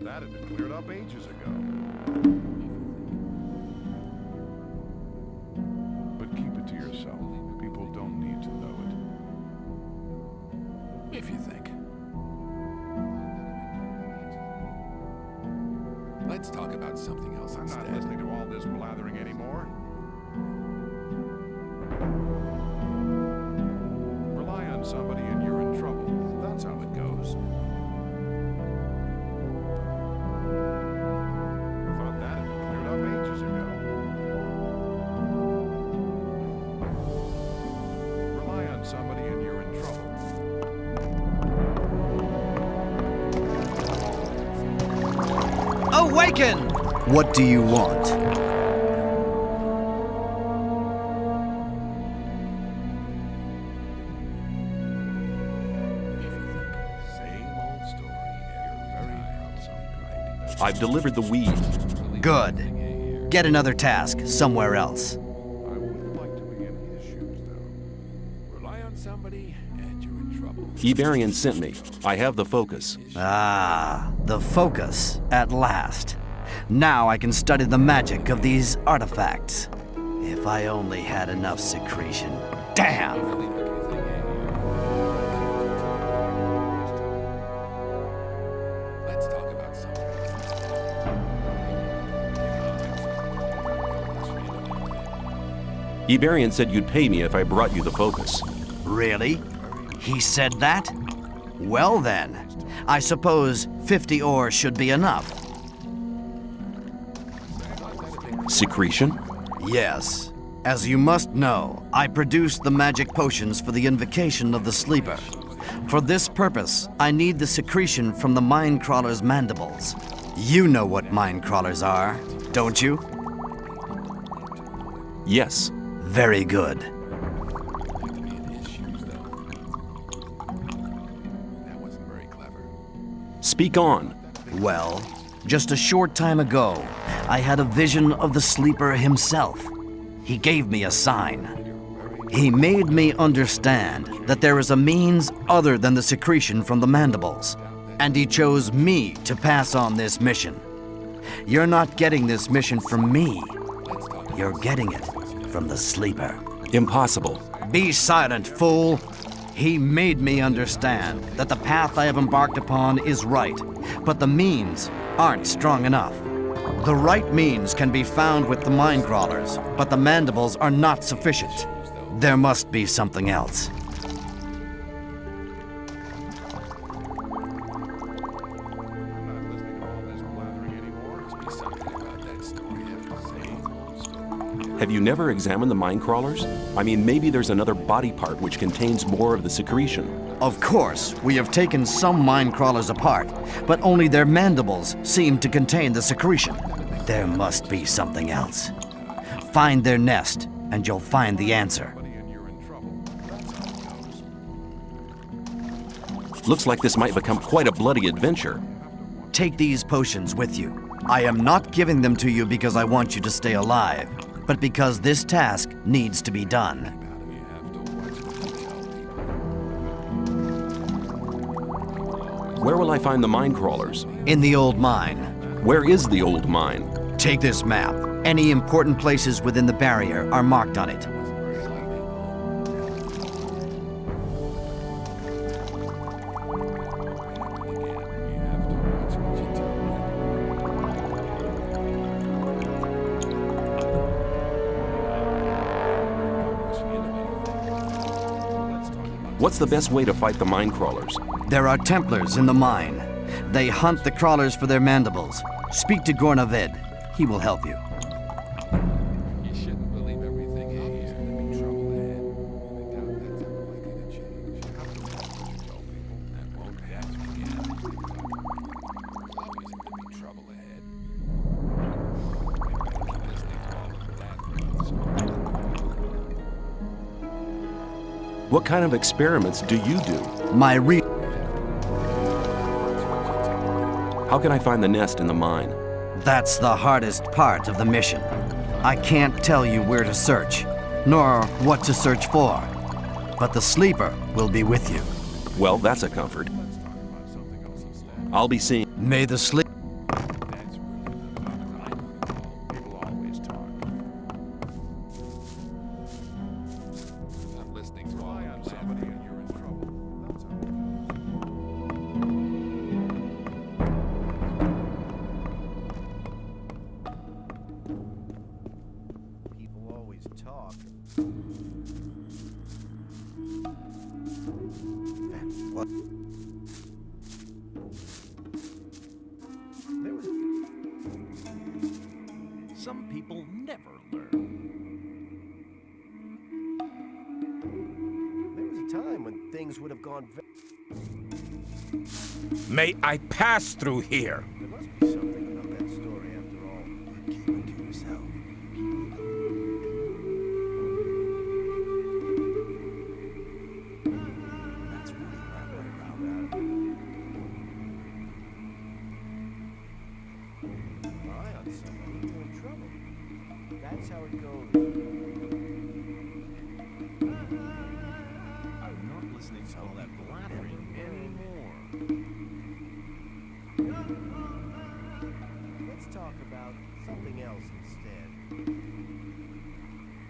That had been cleared up ages ago. But keep it to yourself. People don't need to know it. If you think. Let's talk about something else I'm instead. not listening to all this blathering anymore. Rely on somebody and you're in trouble. That's how it goes. Somebody and you're in trouble. Awaken! What do you want? I've delivered the weed. Good. Get another task somewhere else. Iberian sent me. I have the focus. Ah, the focus, at last. Now I can study the magic of these artifacts. If I only had enough secretion. Damn! Iberian said you'd pay me if I brought you the focus. Really? He said that? Well then, I suppose 50 ore should be enough. Secretion? Yes. As you must know, I produced the magic potions for the invocation of the sleeper. For this purpose, I need the secretion from the mine crawler's mandibles. You know what mine crawlers are, don't you? Yes. Very good. Speak on. Well, just a short time ago, I had a vision of the sleeper himself. He gave me a sign. He made me understand that there is a means other than the secretion from the mandibles, and he chose me to pass on this mission. You're not getting this mission from me. You're getting it from the sleeper. Impossible. Be silent, fool. He made me understand that the path I have embarked upon is right, but the means aren't strong enough. The right means can be found with the mine crawlers, but the mandibles are not sufficient. There must be something else. Have you never examined the mine crawlers? I mean, maybe there's another body part which contains more of the secretion. Of course, we have taken some mine crawlers apart, but only their mandibles seem to contain the secretion. There must be something else. Find their nest, and you'll find the answer. Looks like this might become quite a bloody adventure. Take these potions with you. I am not giving them to you because I want you to stay alive, but because this task needs to be done. Where will I find the mine crawlers? In the old mine. Where is the old mine? Take this map. Any important places within the barrier are marked on it. What's the best way to fight the mine crawlers? There are Templars in the mine. They hunt the crawlers for their mandibles. Speak to Gornavid. He will help you. You shouldn't believe everything you hear. Trouble ahead. That won't happen again. Always could be trouble ahead. Keep listening to all of the bad What kind of experiments do you do? How can I find the nest in the mine? That's the hardest part of the mission. I can't tell you where to search, nor what to search for. But the sleeper will be with you. Well, that's a comfort. I'll be seeing... May the sleep... Some people never learn. There was a time when things would have gone May I pass through here? There must be something about that story after all. Keep it to yourself. That's really rely on somebody, you're in trouble. That's how it goes. I'm not listening to all that blathering anymore. Let's talk talk about something else instead.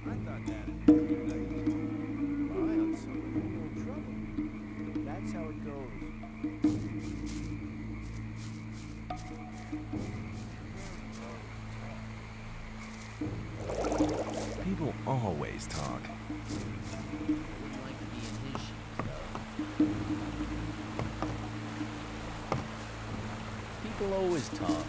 I thought that'd be too nice. Rely on someone and you're in trouble. That's how it goes. People always talk. Wouldn't like to be in his shoes, though. People always talk.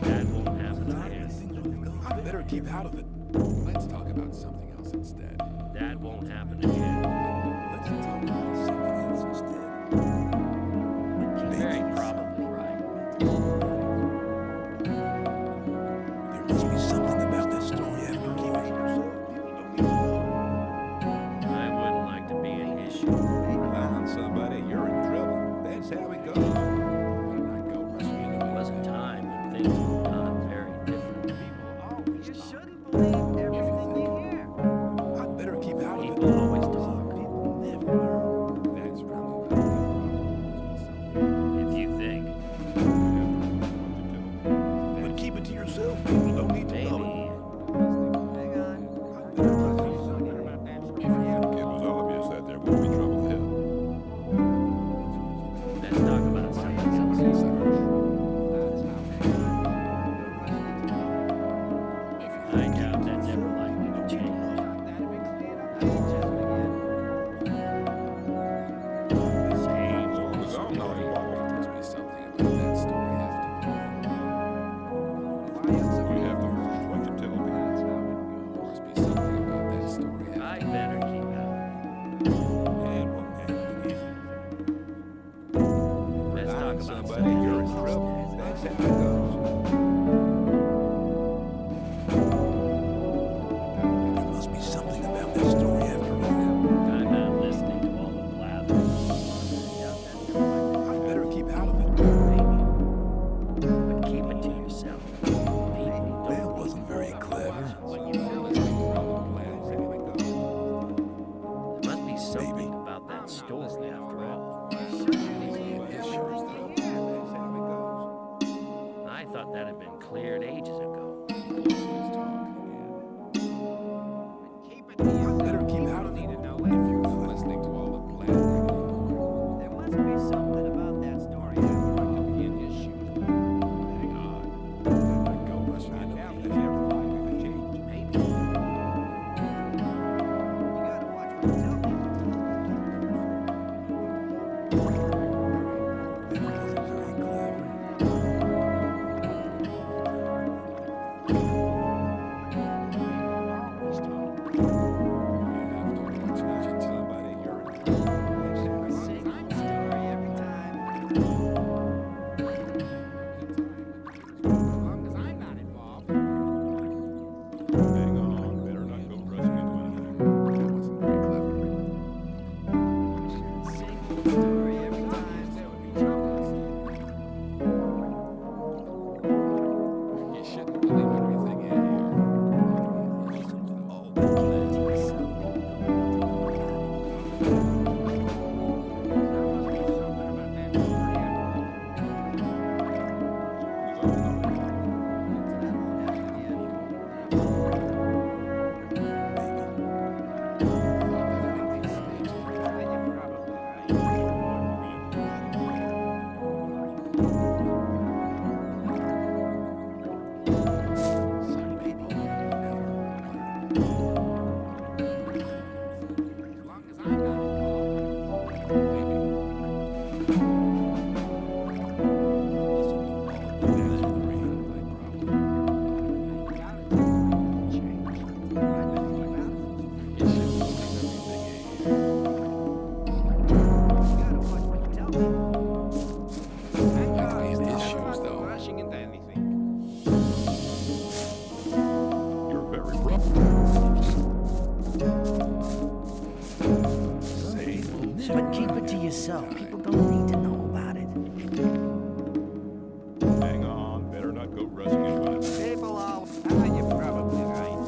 That won't happen again. I better keep out of it. Let's talk about something else instead. That won't happen again. Let's talk about something else instead. Very probably right. There must be something about that story after all. I wouldn't like to be an issue. Rely on somebody, you're in trouble. That's how it goes. There was a time when things were done very different. You shouldn't believe everything you hear. I better keep out of it. People always talk. That's probably If you think. But keep it to yourself. People don't need to know. Maybe. Hang on. It was obvious that there would be trouble ahead. Let's talk about something else. I doubt that's ever likely to change. Same old As long as I'm not story. involved, must be something about that story after you have to watch what you tell me. all. There must be something about that story I after better keep out. And what happened is, Let's Rely talk on about somebody, something you're in else. trouble. That's how it goes. there must be something about that story after all. I'm not listening to all the blather. I better keep out of it. But keep it to yourself. People That don't wasn't very clever. There must be something about that story after all. I thought that had been cleared ages ago. I better keep out of it. If you're listening to all the blabbering. There must be something about that story after all. Be in his shoes. Hang on. Let go rushing into me. Maybe. You gotta watch what you tell me. That wasn't very clever. Somebody, you're in trouble. Same old story every time. As long as I'm not involved. Hang on, better not go rushing into anything. That wasn't very clever. Same old story every time. You shouldn't believe everything you hear. Some people never learn. As long as I'm not involved. Maybe. You're very rough. But keep it to yourself. People don't need to know about it. Hang on, better not go rushing into anything. People all. You're probably right.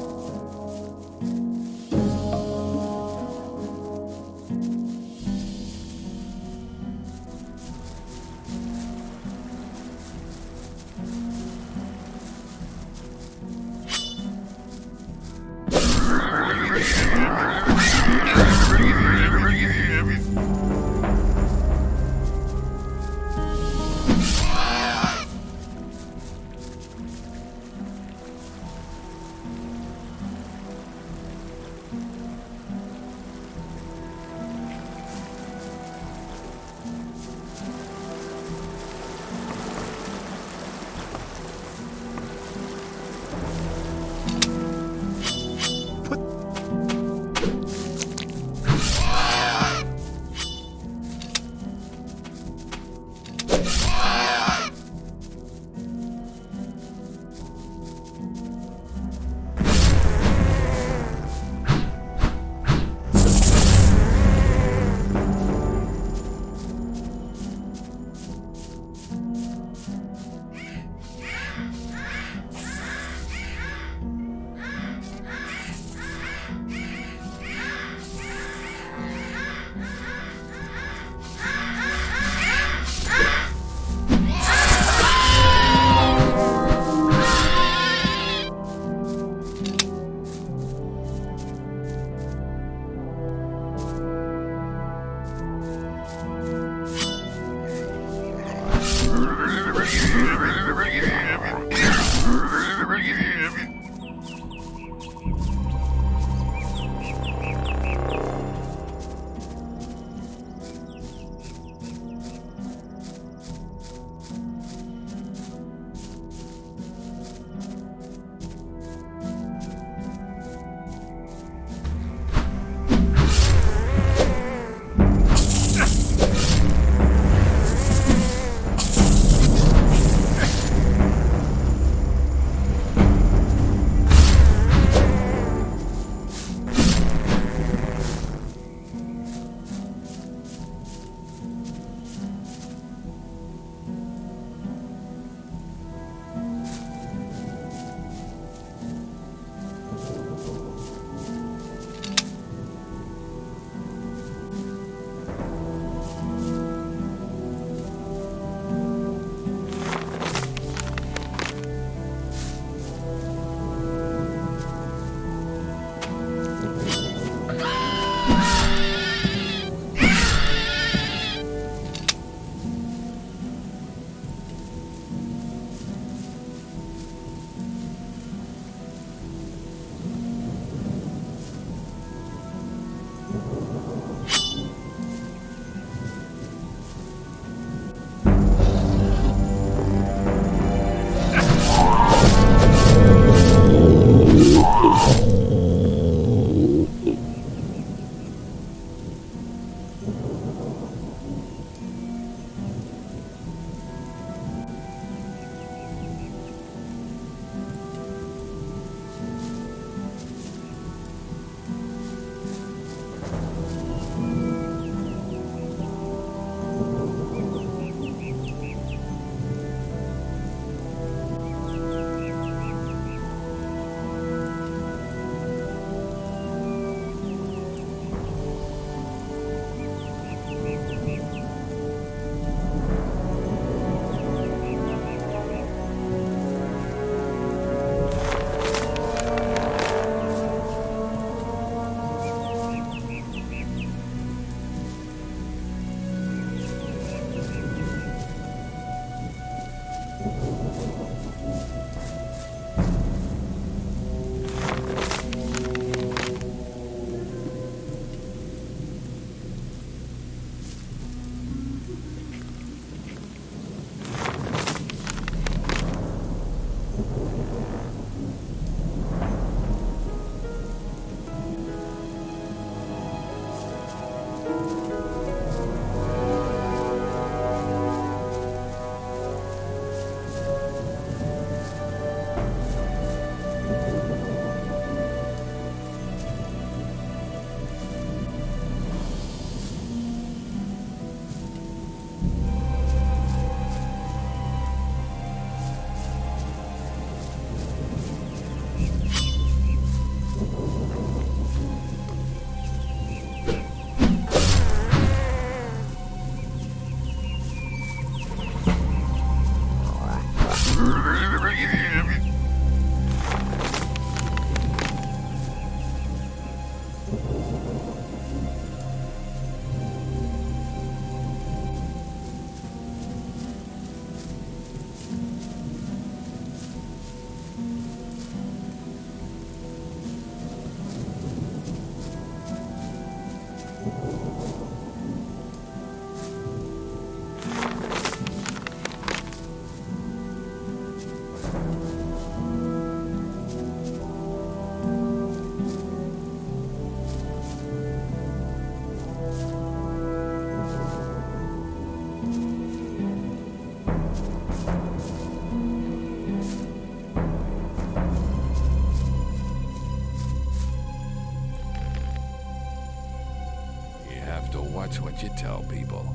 Watch what you tell people.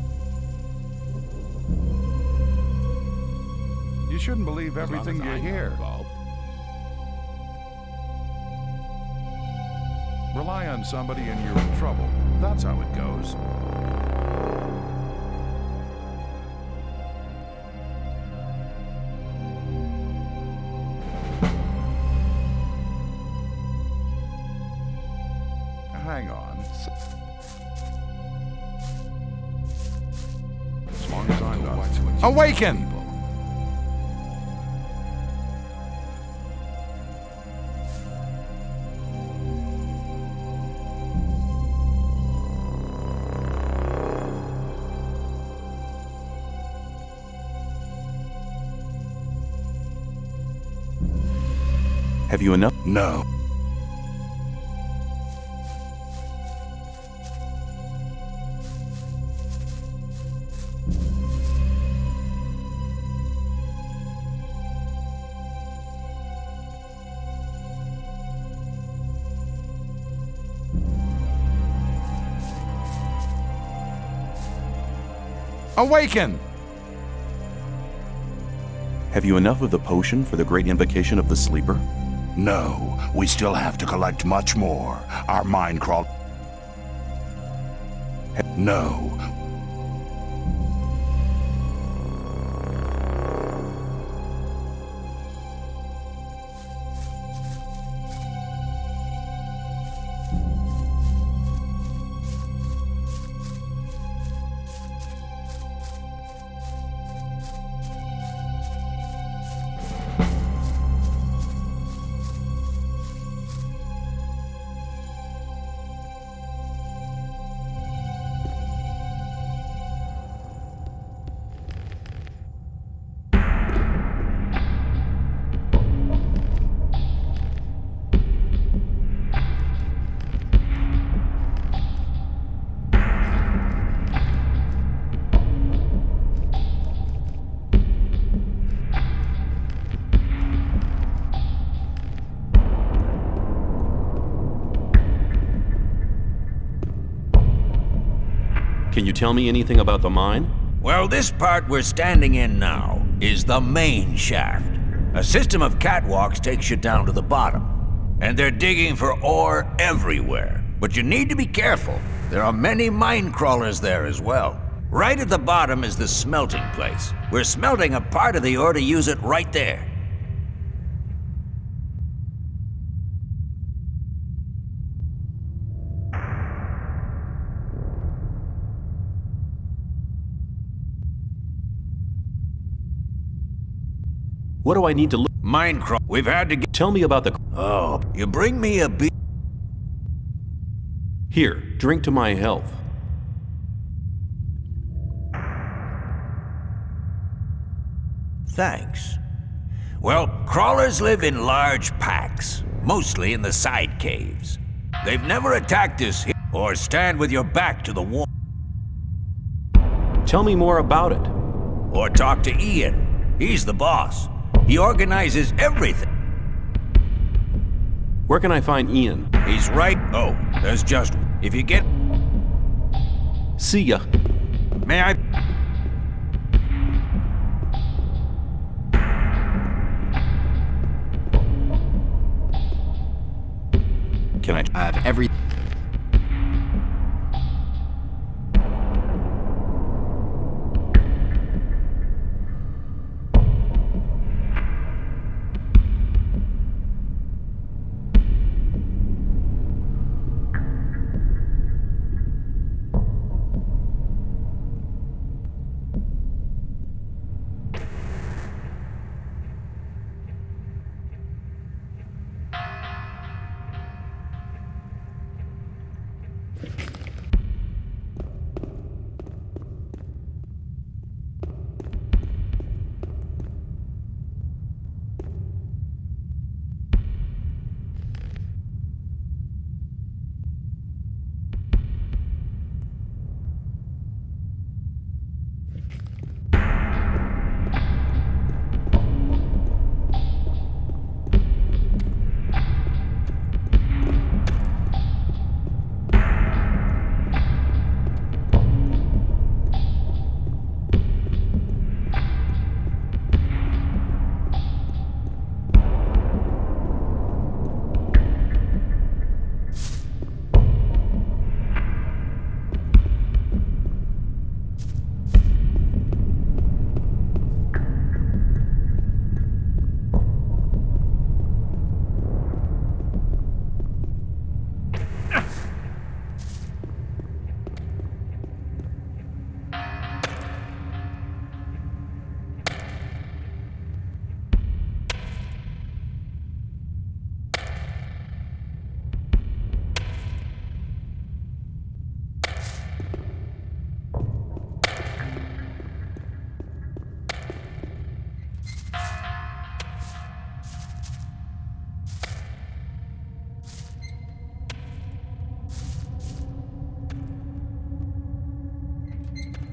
You shouldn't believe everything you hear. Rely on somebody and you're in trouble. That's how it goes. Hang on. As long as I'm not... Awaken! Have you enough? No. Awaken! Have you enough of the potion for the great invocation of the sleeper? No, we still have to collect much more. Our mind crawl... No. Can you tell me anything about the mine? Well, this part we're standing in now is the main shaft. A system of catwalks takes you down to the bottom. And they're digging for ore everywhere. But you need to be careful. There are many mine crawlers there as well. Right at the bottom is the smelting place. We're smelting a part of the ore to use it right there. What do I need to look? Mine crawl. We've had to get... Tell me about the... Oh, you bring me a beer. Here, drink to my health. Thanks. Well, crawlers live in large packs, mostly in the side caves. They've never attacked us here or stand with your back to the wall. Tell me more about it. Or talk to Ian. He's the boss. He organizes everything. Where can I find Ian? He's right. Oh, there's just... If you get... See ya. May I... Can I have every...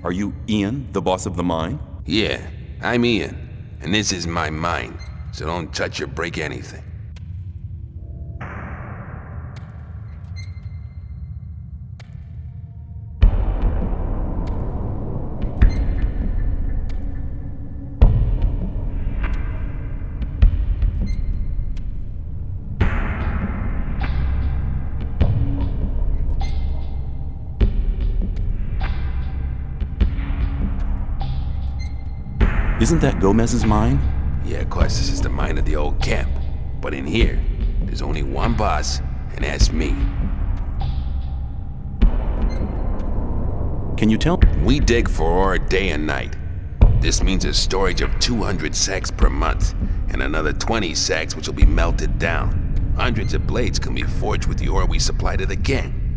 Are you Ian, the boss of the mine? Yeah, I'm Ian, and this is my mine, so don't touch or break anything. Isn't that Gomez's mine? Yeah, of course, this is the mine of the old camp. But in here, there's only one boss, and that's me. Can you tell? We dig for ore day and night. This means a storage of 200 sacks per month, and another 20 sacks which will be melted down. Hundreds of blades can be forged with the ore we supply to the gang.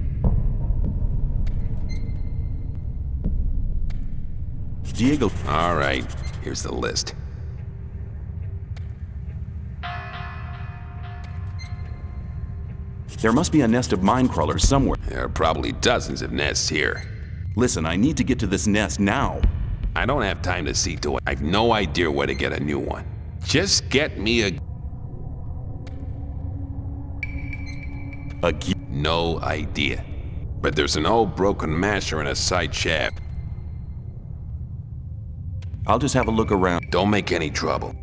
Diego. All right, here's the list. There must be a nest of mine crawlers somewhere. There are probably dozens of nests here. Listen, I need to get to this nest now. I don't have time to see to it. I have no idea where to get a new one. Just get me a No idea. But there's an old broken masher in a side shaft. I'll just have a look around. Don't make any trouble.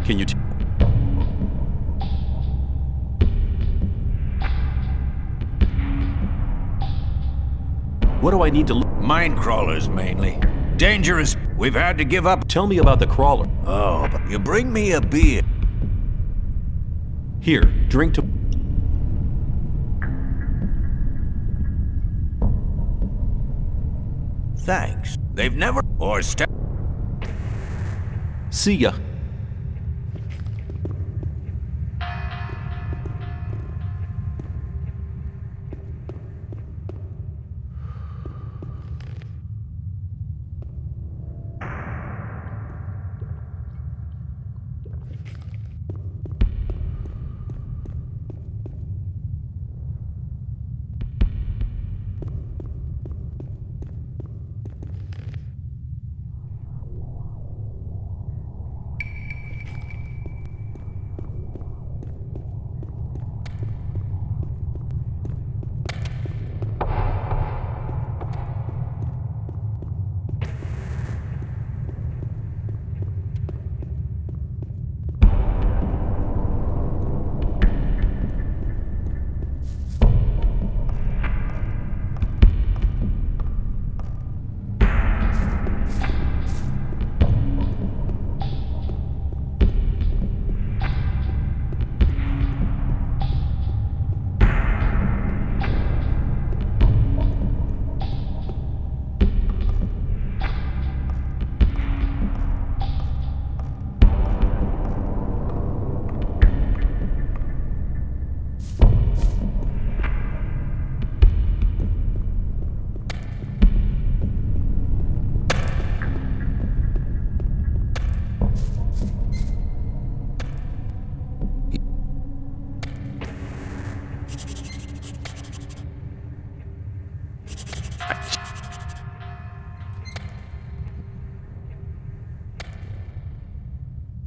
Can you What do I need to look? Mine crawlers, mainly. Dangerous. We've had to give up. Tell me about the crawler. Oh, but you bring me a beer. Here, drink to... Thanks. They've never... Or See ya.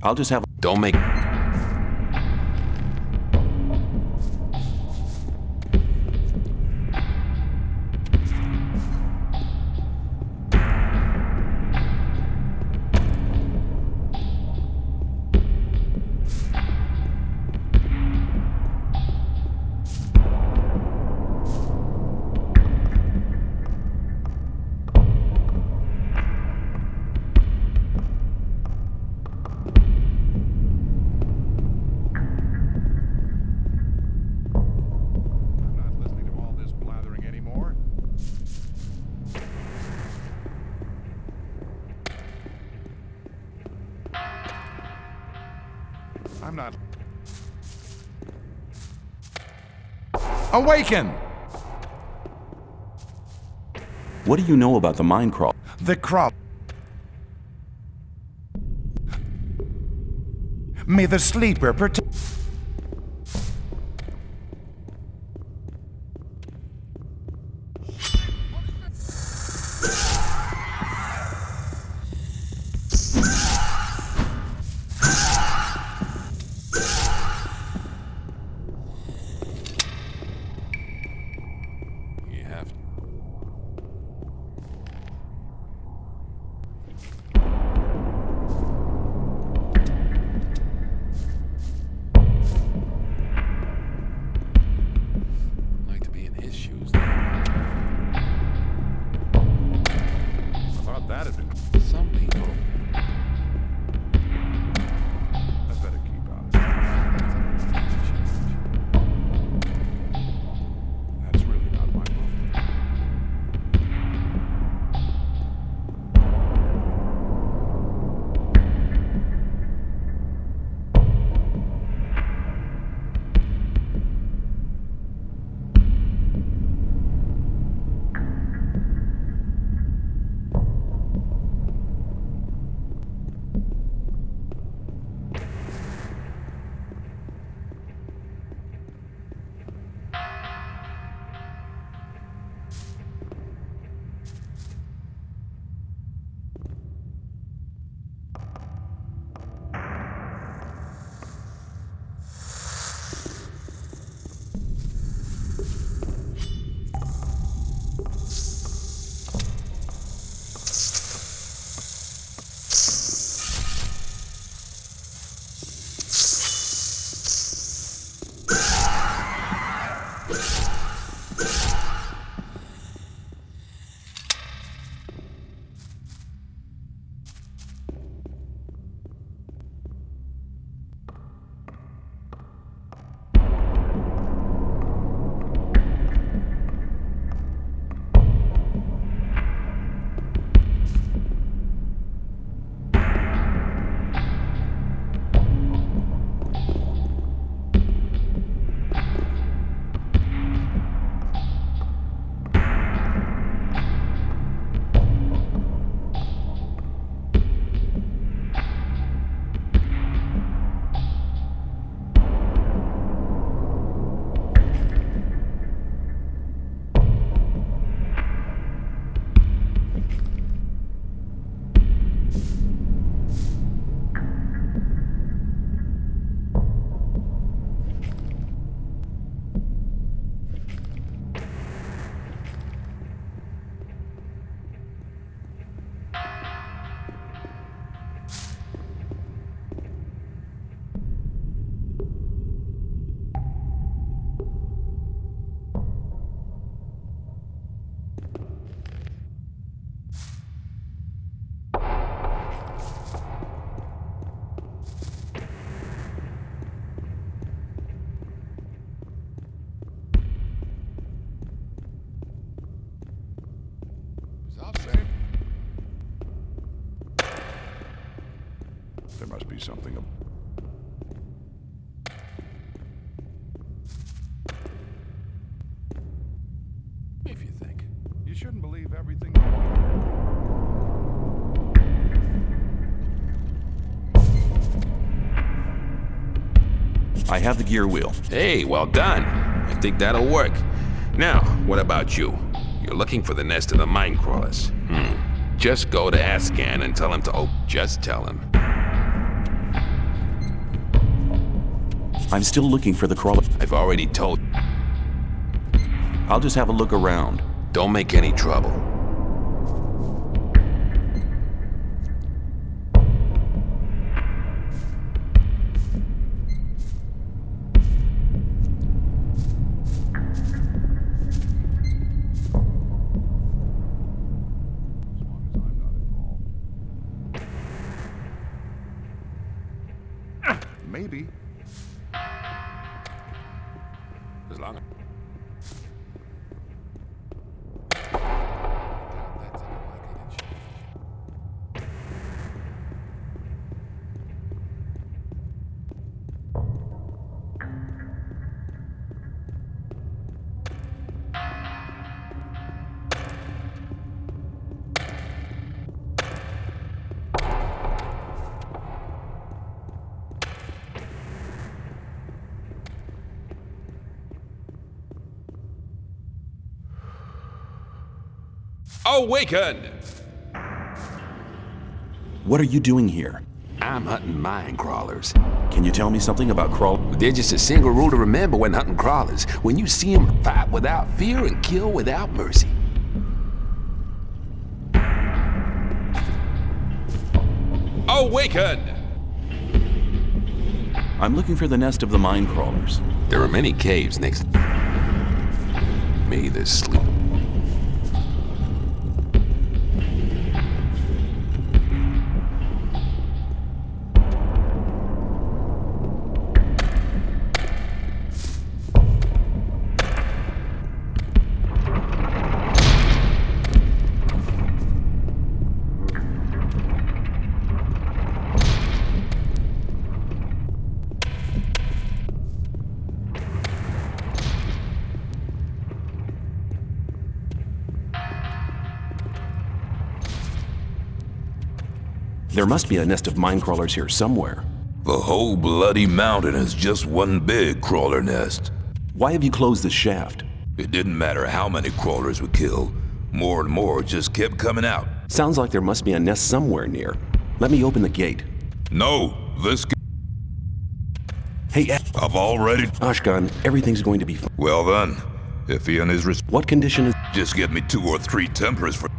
I'll just have... Don't make... Awaken! What do you know about the mine crawl? The crawl. May the sleeper protect. You have to. I'd like to be in his shoes. I thought that had been some people. I better keep out of it. That's really not my problem. There must be something. If you think. You shouldn't believe everything. I have the gear wheel. Hey, well done. I think that'll work. Now, what about you? You're looking for the nest of the mine crawlers. Just go to Ascan and tell him to just tell him. I'm still looking for the crawler. I've already told. I'll just have a look around. Don't make any trouble. Maybe. As long as... Awaken! What are you doing here? I'm hunting mine crawlers. Can you tell me something about crawlers? There's just a single rule to remember when hunting crawlers. When you see them, fight without fear and kill without mercy. Awaken! I'm looking for the nest of the mine crawlers. There are many caves next. May the sleep. There must be a nest of mine crawlers here somewhere. The whole bloody mountain is just one big crawler nest. Why have you closed this shaft? It didn't matter how many crawlers we killed. More and more just kept coming out. Sounds like there must be a nest somewhere near. Let me open the gate. No, this... Hey, I've already... Ashkan, everything's going to be fine. Well then, if he and his... What condition is... Just get me 2 or 3 tempers for...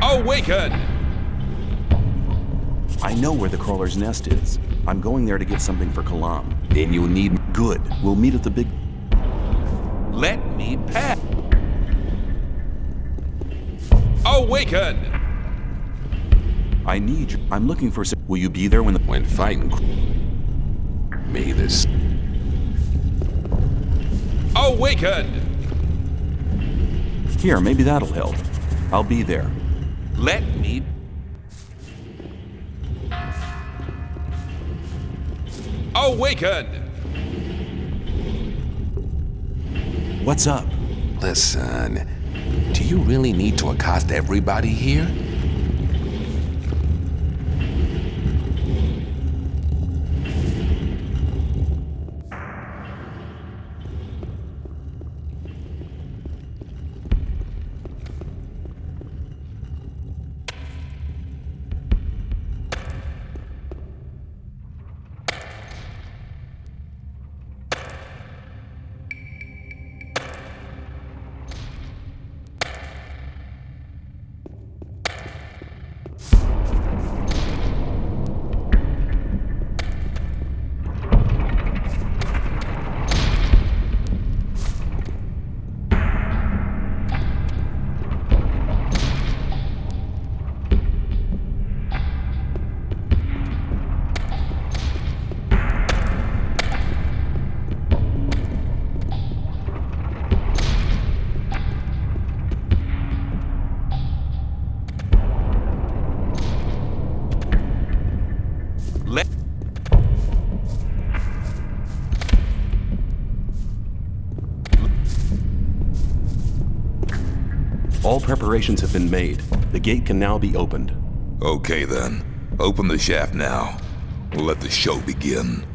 Awaken! I know where the crawler's nest is. I'm going there to get something for Kalam. Then you'll need... Good. We'll meet at the big... Let me pass. Awaken! I need you. I'm looking for... Will you be there when the... When fighting... May this... Awaken! Here, maybe that'll help. I'll be there. Let me... Awaken! What's up? Listen, do you really need to accost everybody here? All preparations have been made. The gate can now be opened. Okay then. Open the shaft now. We'll let the show begin.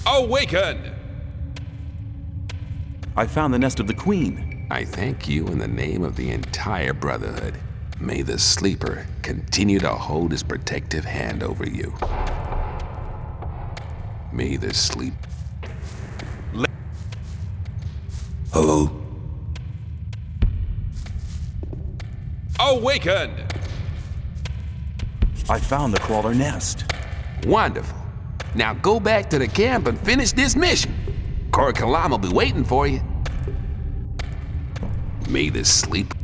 Awaken! I found the nest of the queen. I thank you in the name of the entire Brotherhood. May the Sleeper continue to hold his protective hand over you. May the sleep... Hello? Awaken! I found the crawler nest. Wonderful. Now go back to the camp and finish this mission. Korkalam will be waiting for you. May the sleep...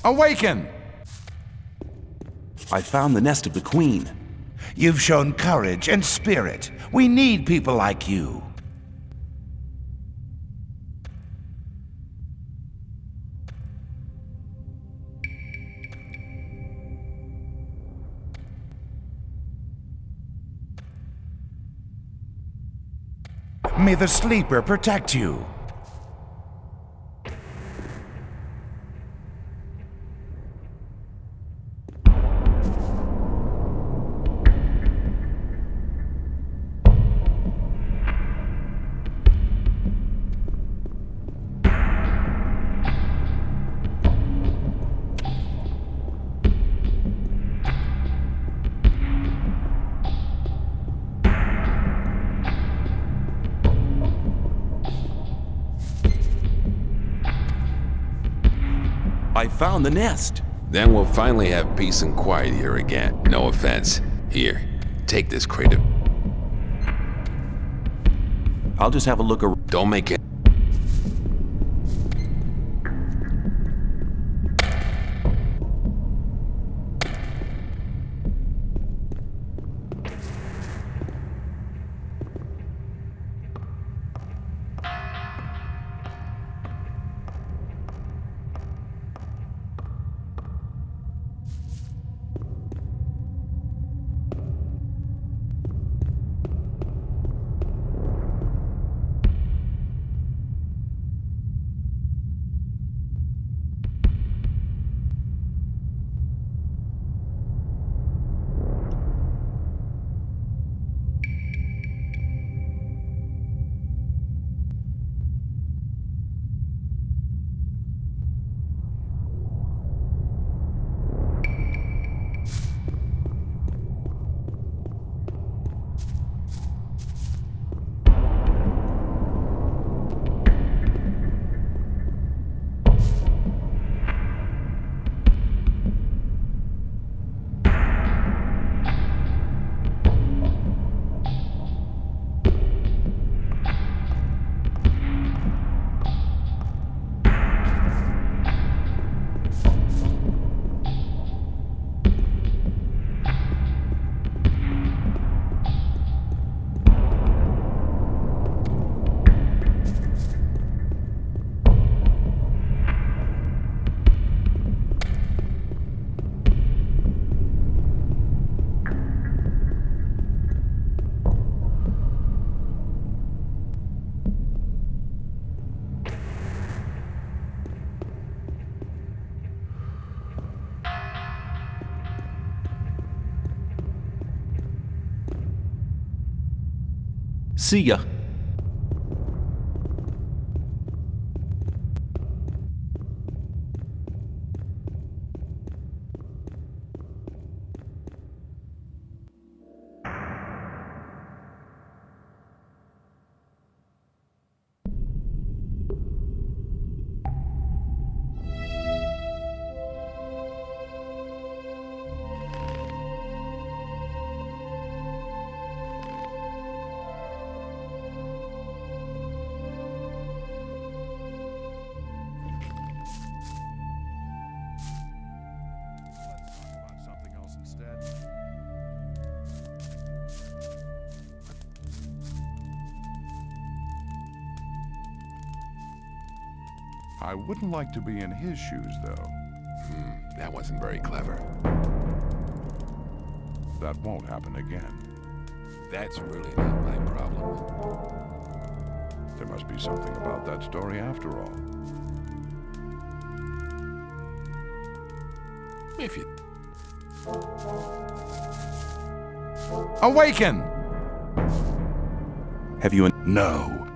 Awaken! I found the nest of the queen. You've shown courage and spirit. We need people like you. May the Sleeper protect you. I found the nest. Then we'll finally have peace and quiet here again. No offense. Here, take this crate of... I'll just have a look around. Don't make it... See ya. I wouldn't like to be in his shoes, though. That wasn't very clever. That won't happen again. That's really not my problem. There must be something about that story after all. If you... Awaken! Have you... No.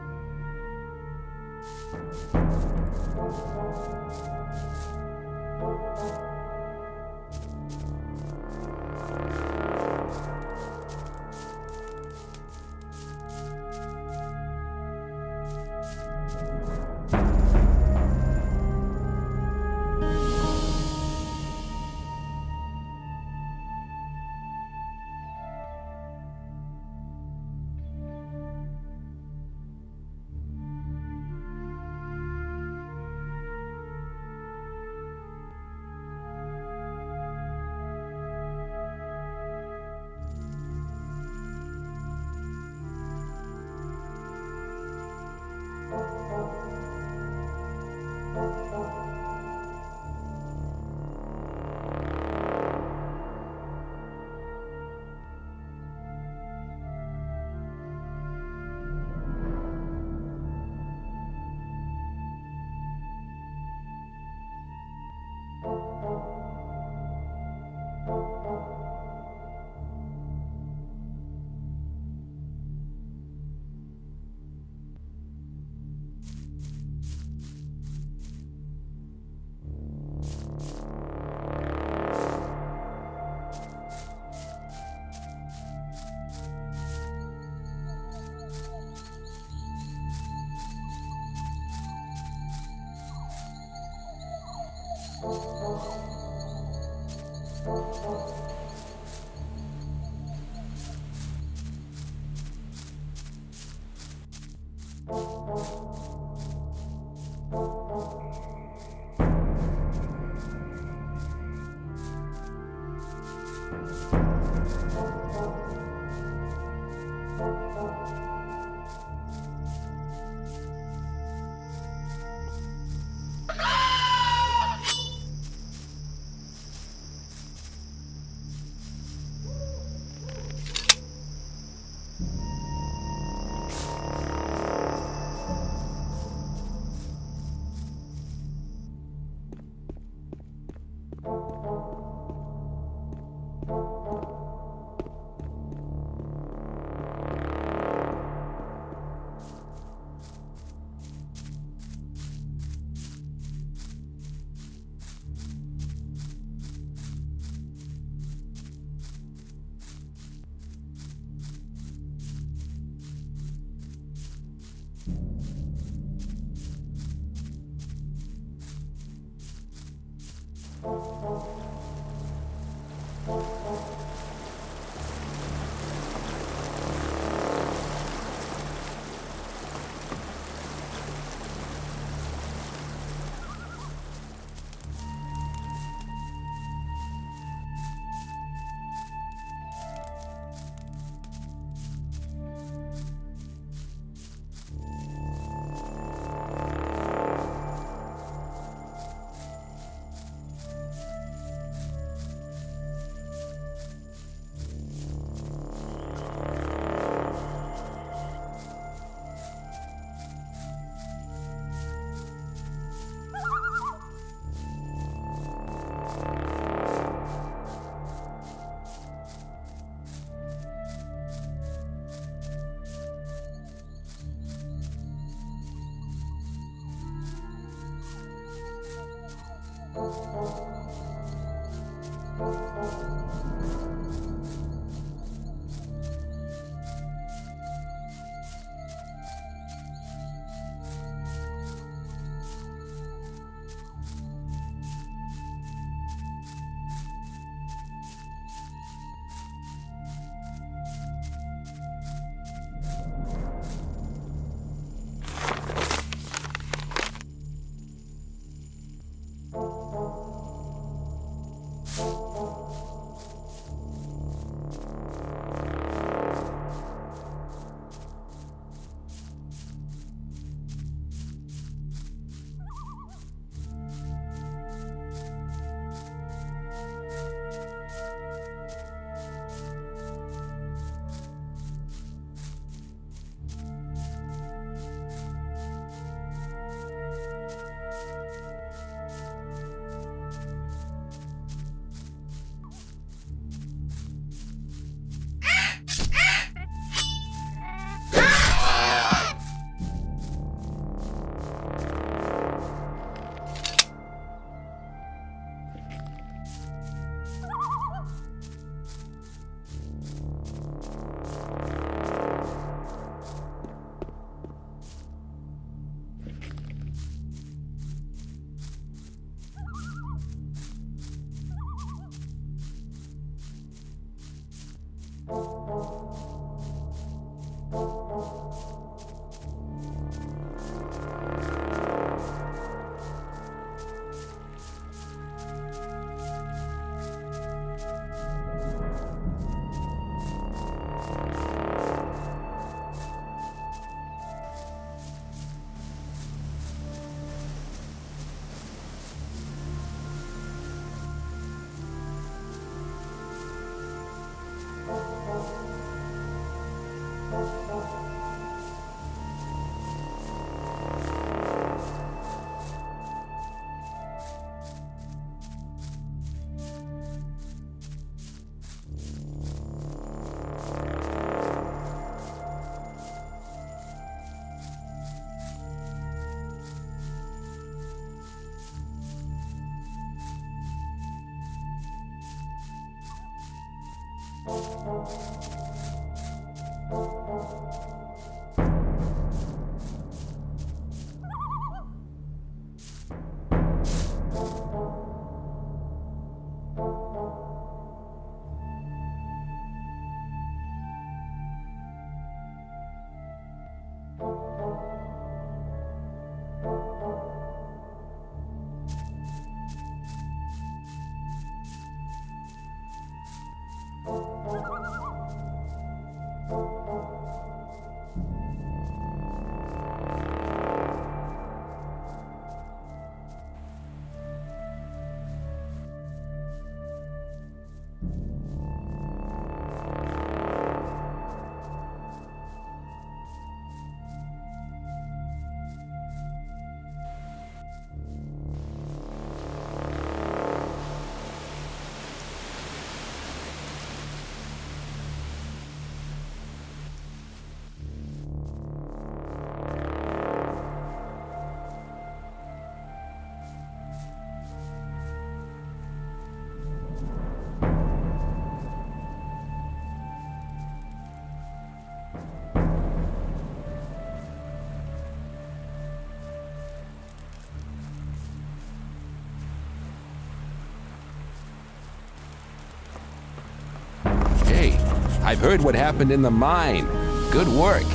Hey, I've heard what happened in the mine. Good work.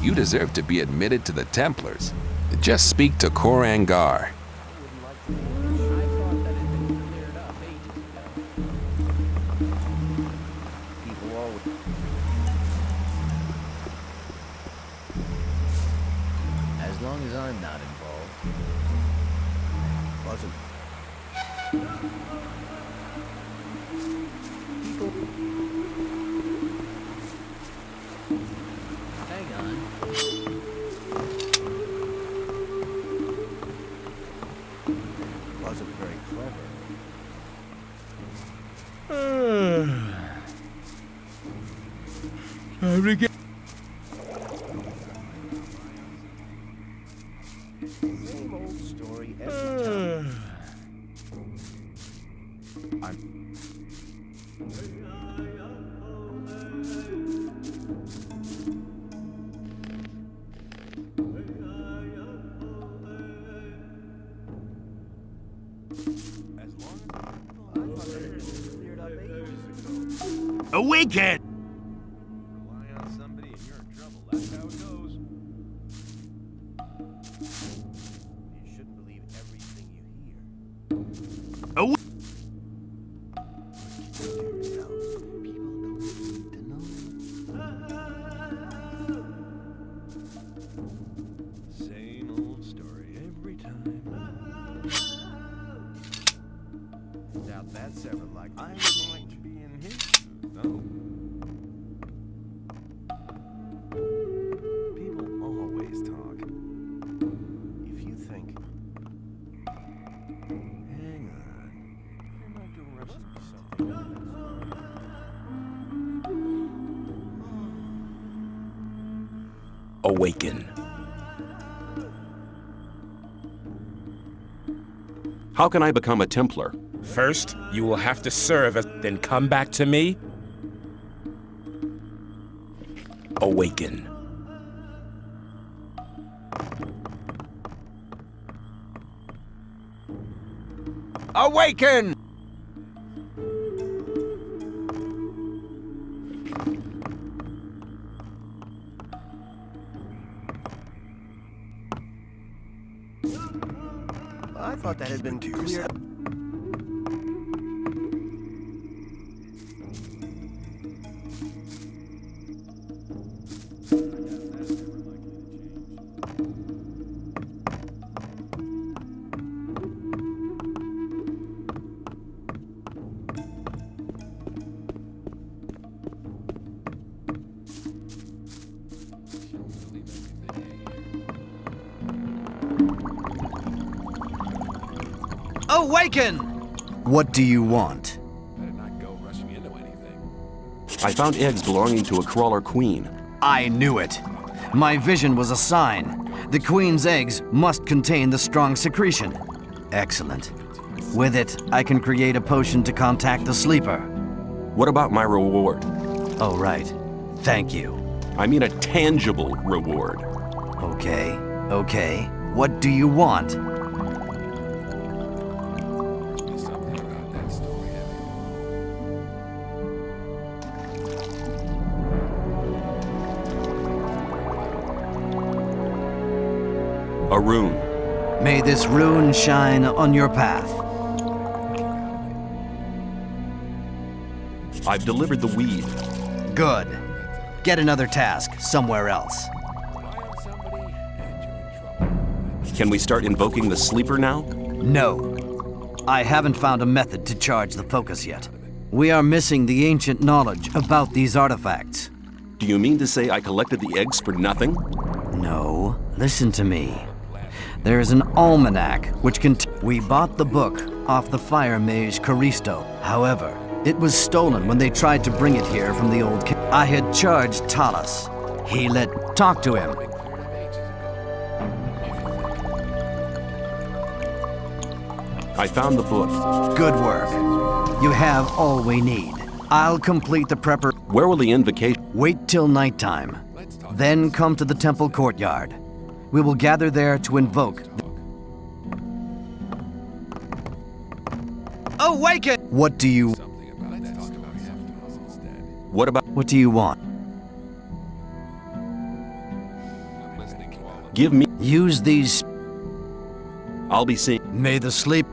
You deserve to be admitted to the Templars. Just speak to Korangar. As long as I'm not involved. Wasn't. Hang on. Wasn't very clever. Same old story every time. Awaken! Rely on somebody and you're in trouble. That's how it goes. You shouldn't believe everything you hear. Same old story every time. Doubt that's ever like I would like to be in his shoes, though. People always talk. If you think. Hang on. There might be something. Awaken. How can I become a Templar? First, you will have to serve, then come back to me. Awaken. Awaken! I thought that had been cleared up. Awaken! What do you want? Better not go rushing into anything. I found eggs belonging to a crawler queen. I knew it. My vision was a sign. The queen's eggs must contain the strong secretion. Excellent. With it, I can create a potion to contact the sleeper. What about my reward? Oh, right. Thank you. I mean a tangible reward. Okay, okay. What do you want? A rune. May this rune shine on your path. I've delivered the weed. Good. Get another task somewhere else. Can we start invoking the sleeper now? No. I haven't found a method to charge the focus yet. We are missing the ancient knowledge about these artifacts. Do you mean to say I collected the eggs for nothing? No. Listen to me. There is an almanac which we bought the book off the fire mage Caristo. However, it was stolen when they tried to bring it here from the old I had charged Talos. He talk to him. I found the book. Good work. You have all we need. I'll complete the prepper. Where will the invocation? Wait till nighttime. Then come to the temple courtyard. We will gather there to invoke. Awaken! What do you... What do you want? Give me... Use these... I'll be seeing... May the sleep...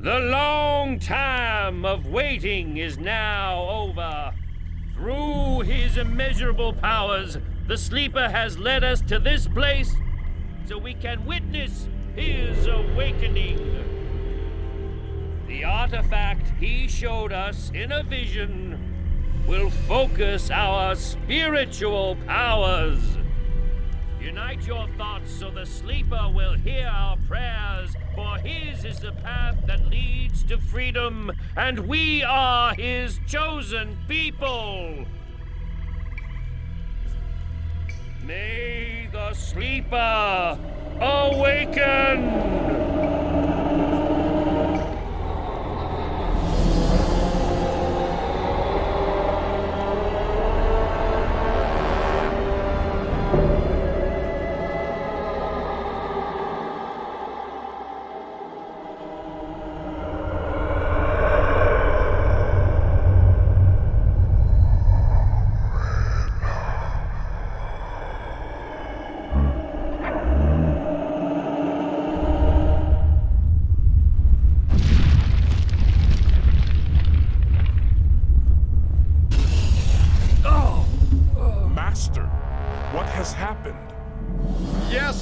The long time of waiting is now over. Through his immeasurable powers, the Sleeper has led us to this place so we can witness his awakening. The artifact he showed us in a vision will focus our spiritual powers. Unite your thoughts so the Sleeper will hear our prayers, for his is the path that leads to freedom, and we are his chosen people. May the Sleeper awaken!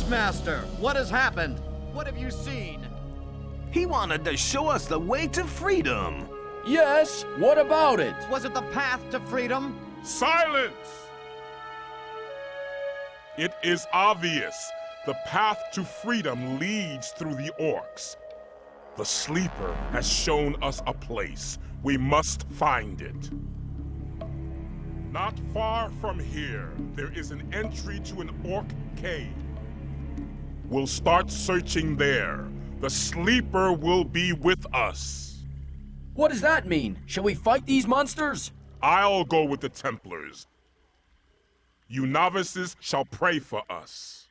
Master, what has happened? What have you seen? He wanted to show us the way to freedom. Yes, what about it? Was it the path to freedom? Silence! It is obvious. The path to freedom leads through the orcs. The Sleeper has shown us a place. We must find it. Not far from here, there is an entry to an orc cave. We'll start searching there. The sleeper will be with us. What does that mean? Shall we fight these monsters? I'll go with the Templars. You novices shall pray for us.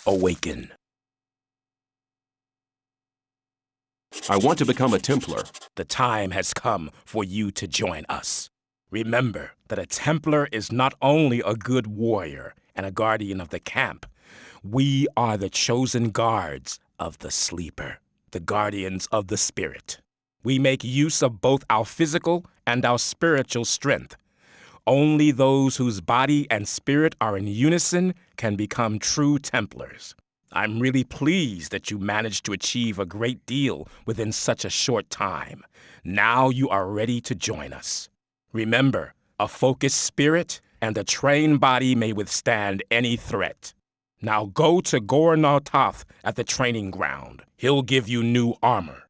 Awaken. I want to become a Templar. The time has come for you to join us. Remember that a Templar is not only a good warrior and a guardian of the camp. We are the chosen guards of the sleeper, the guardians of the spirit. We make use of both our physical and our spiritual strength. Only those whose body and spirit are in unison can become true Templars. I'm really pleased that you managed to achieve a great deal within such a short time. Now you are ready to join us. Remember, a focused spirit and a trained body may withstand any threat. Now go to Gornartoth at the training ground. He'll give you new armor.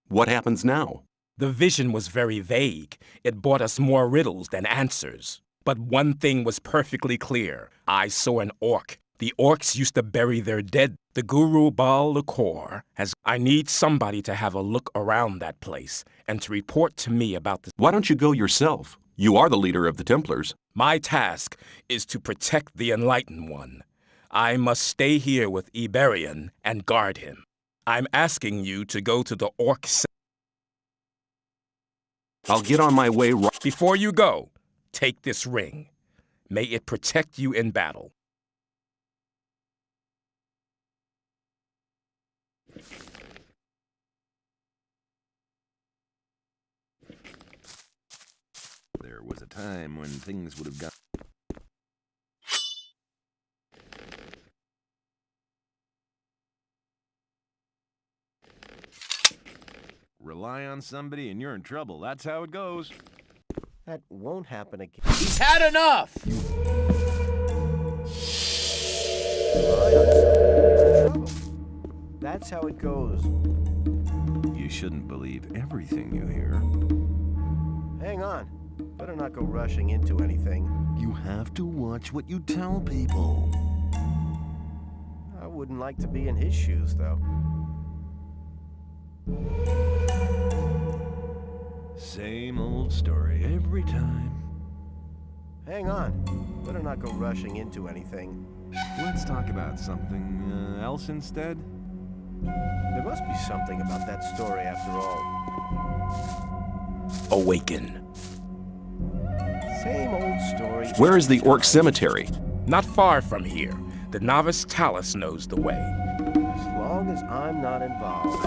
What happens now? The vision was very vague. It brought us more riddles than answers. But one thing was perfectly clear. I saw an orc. The orcs used to bury their dead. The Guru Baal Lakor has... I need somebody to have a look around that place and to report to me about the... Why don't you go yourself? You are the leader of the Templars. My task is to protect the Enlightened One. I must stay here with Iberian and guard him. I'm asking you to go to the orc... I'll get on my way right... Before you go, take this ring. May it protect you in battle. There was a time when things would have got... Rely on somebody and you're in trouble. That's how it goes. That won't happen again. He's had enough! Rely on somebody, you're in trouble. That's how it goes. You shouldn't believe everything you hear. Hang on. Better not go rushing into anything. You have to watch what you tell people. I wouldn't like to be in his shoes, though. Same old story every time. Hang on. Better not go rushing into anything. Let's talk about something else instead. There must be something about that story after all. Awaken. Same old story. Where is the orc cemetery? Not far from here. The novice Talus knows the way. As long as I'm not involved.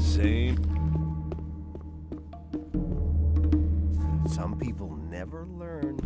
Same. Some people never learn.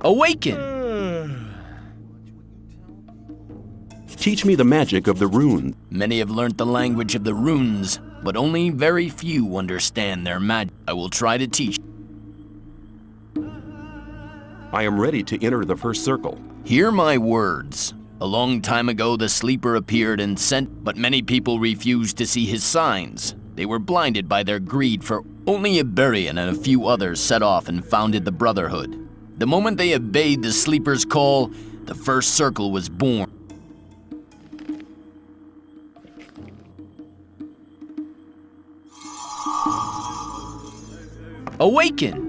Awaken! Teach me the magic of the rune. Many have learnt the language of the runes, but only very few understand their magic. I will try to teach. I am ready to enter the first circle. Hear my words. A long time ago, the sleeper appeared and sent, but many people refused to see his signs. They were blinded by their greed for only Iberian and a few others set off and founded the Brotherhood. The moment they obeyed the sleeper's call, the first circle was born. Awaken!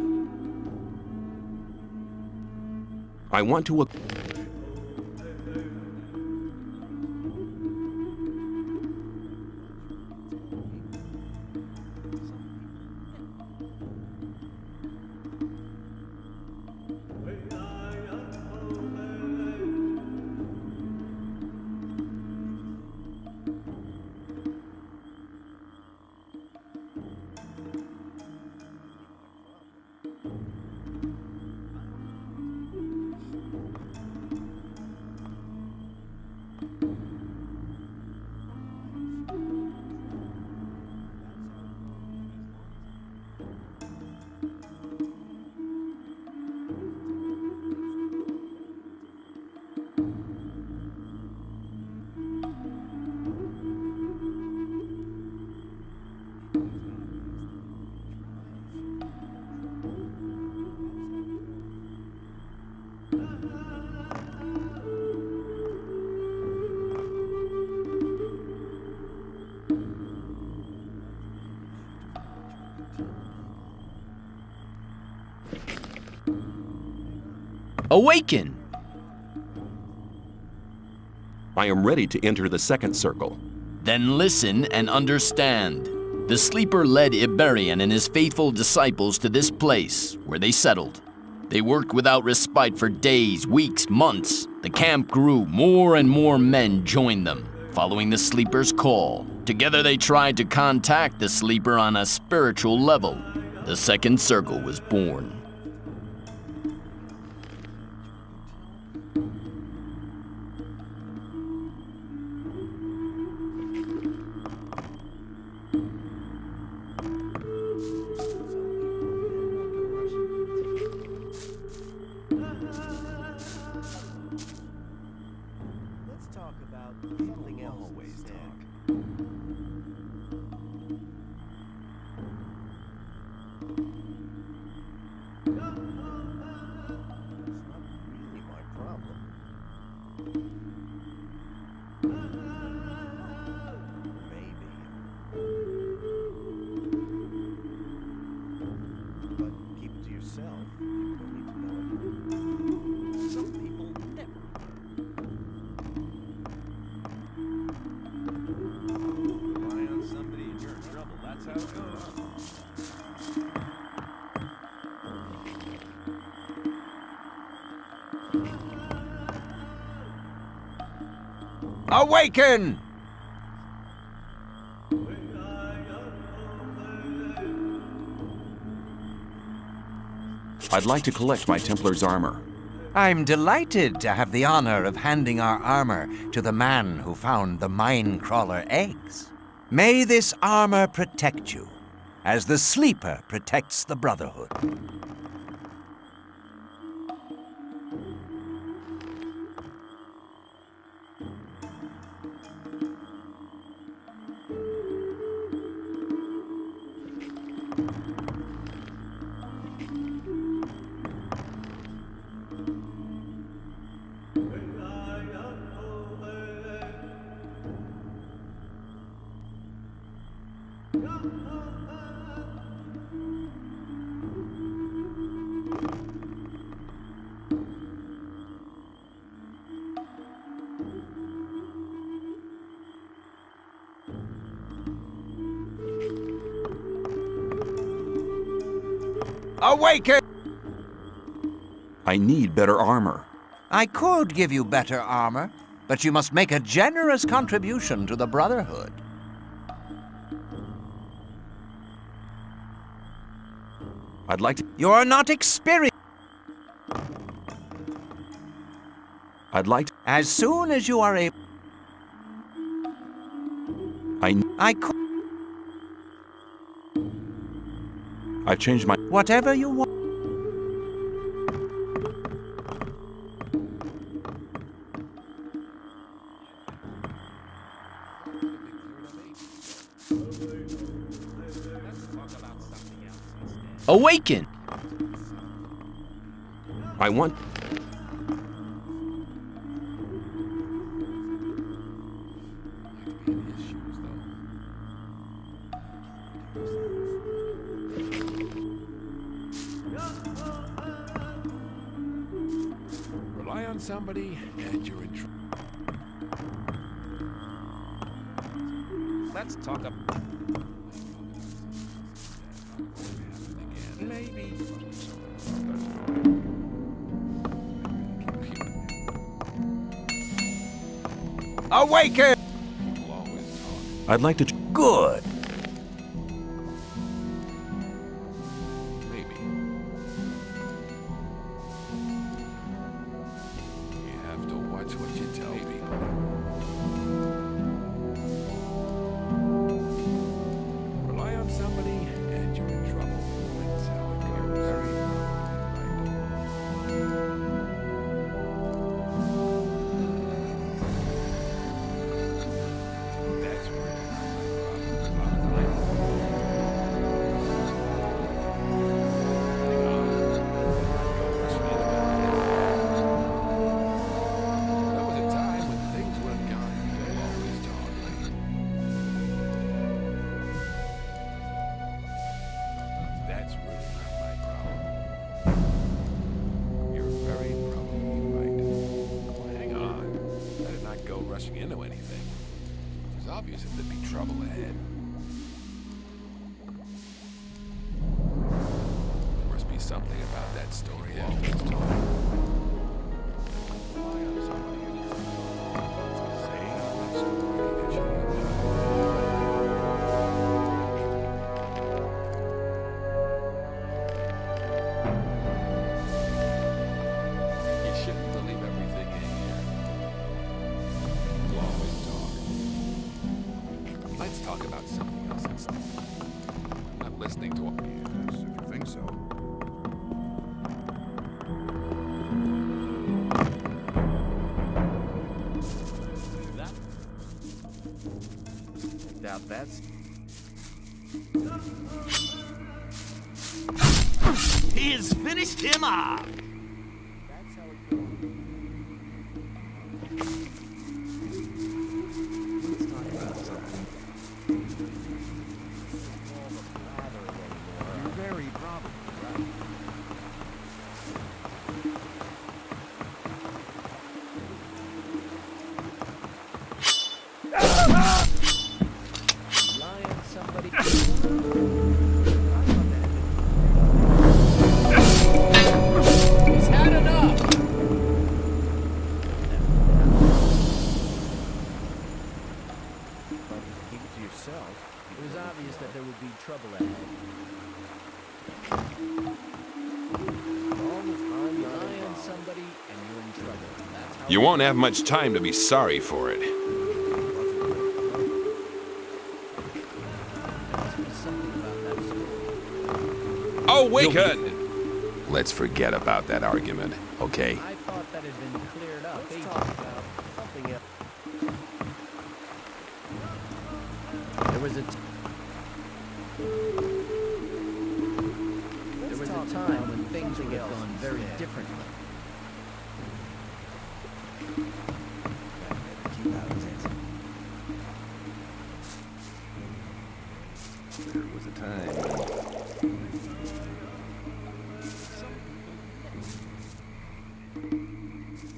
I want to... Awaken! I am ready to enter the second circle. Then listen and understand. The sleeper led Iberian and his faithful disciples to this place, where they settled. They worked without respite for days, weeks, months. The camp grew. More and more men joined them, following the sleeper's call. Together they tried to contact the sleeper on a spiritual level. The second circle was born. Let's talk about something else. Always talk. Awaken! I'd like to collect my Templar's armor. I'm delighted to have the honor of handing our armor to the man who found the mine crawler eggs. May this armor protect you, as the sleeper protects the Brotherhood. Awaken! I need better armor. I could give you better armor, but you must make a generous contribution to the Brotherhood. I'd like to... You're not experienced. I'd like to... As soon as you are able... I could... I've changed my... Whatever you want. Awaken! I want... Rely on somebody and you're in trouble. Let's talk about... Maybe. Awaken! I'd like to... Good. Maybe. You have to watch what you tell people. Rely on somebody and you're in trouble. That's how it goes. That's where there was a time when things would have gone. You'll always talk. That's really not my problem. You're very probably right. Well, hang on. Better not go rushing into anything. It's obvious that there'd be trouble ahead. There must be something about that story you always talk. You shouldn't believe everything in here. You'll always talk. Let's talk about something else instead. I'm not listening to what... Yes, if you think so. Doubt that's... He has finished him off! That's how it goes. Let's talk about something. All the blathering anymore. You're very probably right. Rely on somebody. He's had enough! But keep it to yourself. It was obvious that there would be trouble ahead. All the time, rely on somebody and you're in trouble. That's how You won't have much time to be sorry for it. there must be something about that story. Awaken! Let's forget about that argument, okay? I thought that had been cleared up. Let's talk about something else. There was a time when things would have gone very differently. There was a time.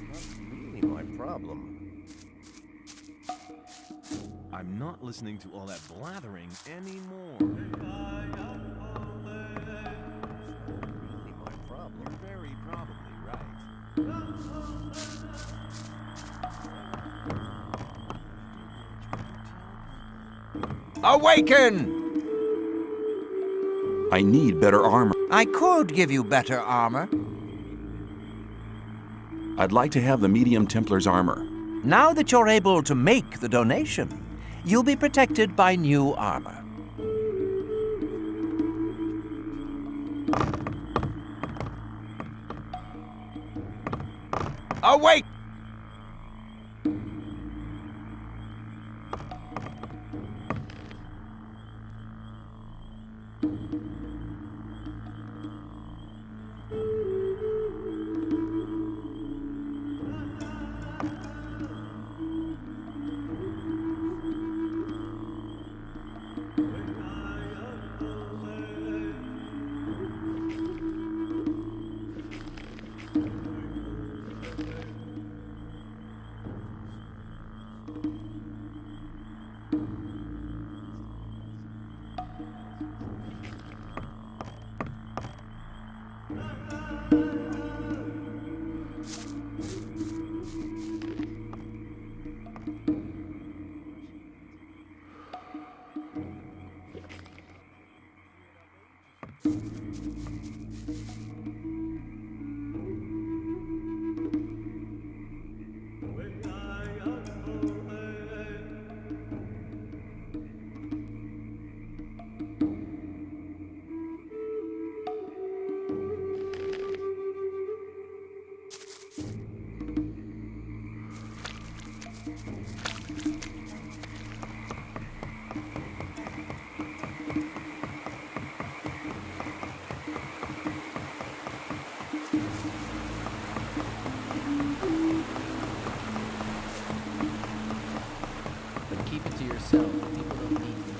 Not really my problem. I'm not listening to all that blathering anymore. Really my problem. You're very probably right. Awaken! I need better armor. I could give you better armor. I'd like to have the Medium Templar's armor. Now that you're able to make the donation, you'll be protected by new armor. Oh, wait! But keep it to yourself. People don't need to know.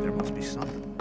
There must be something.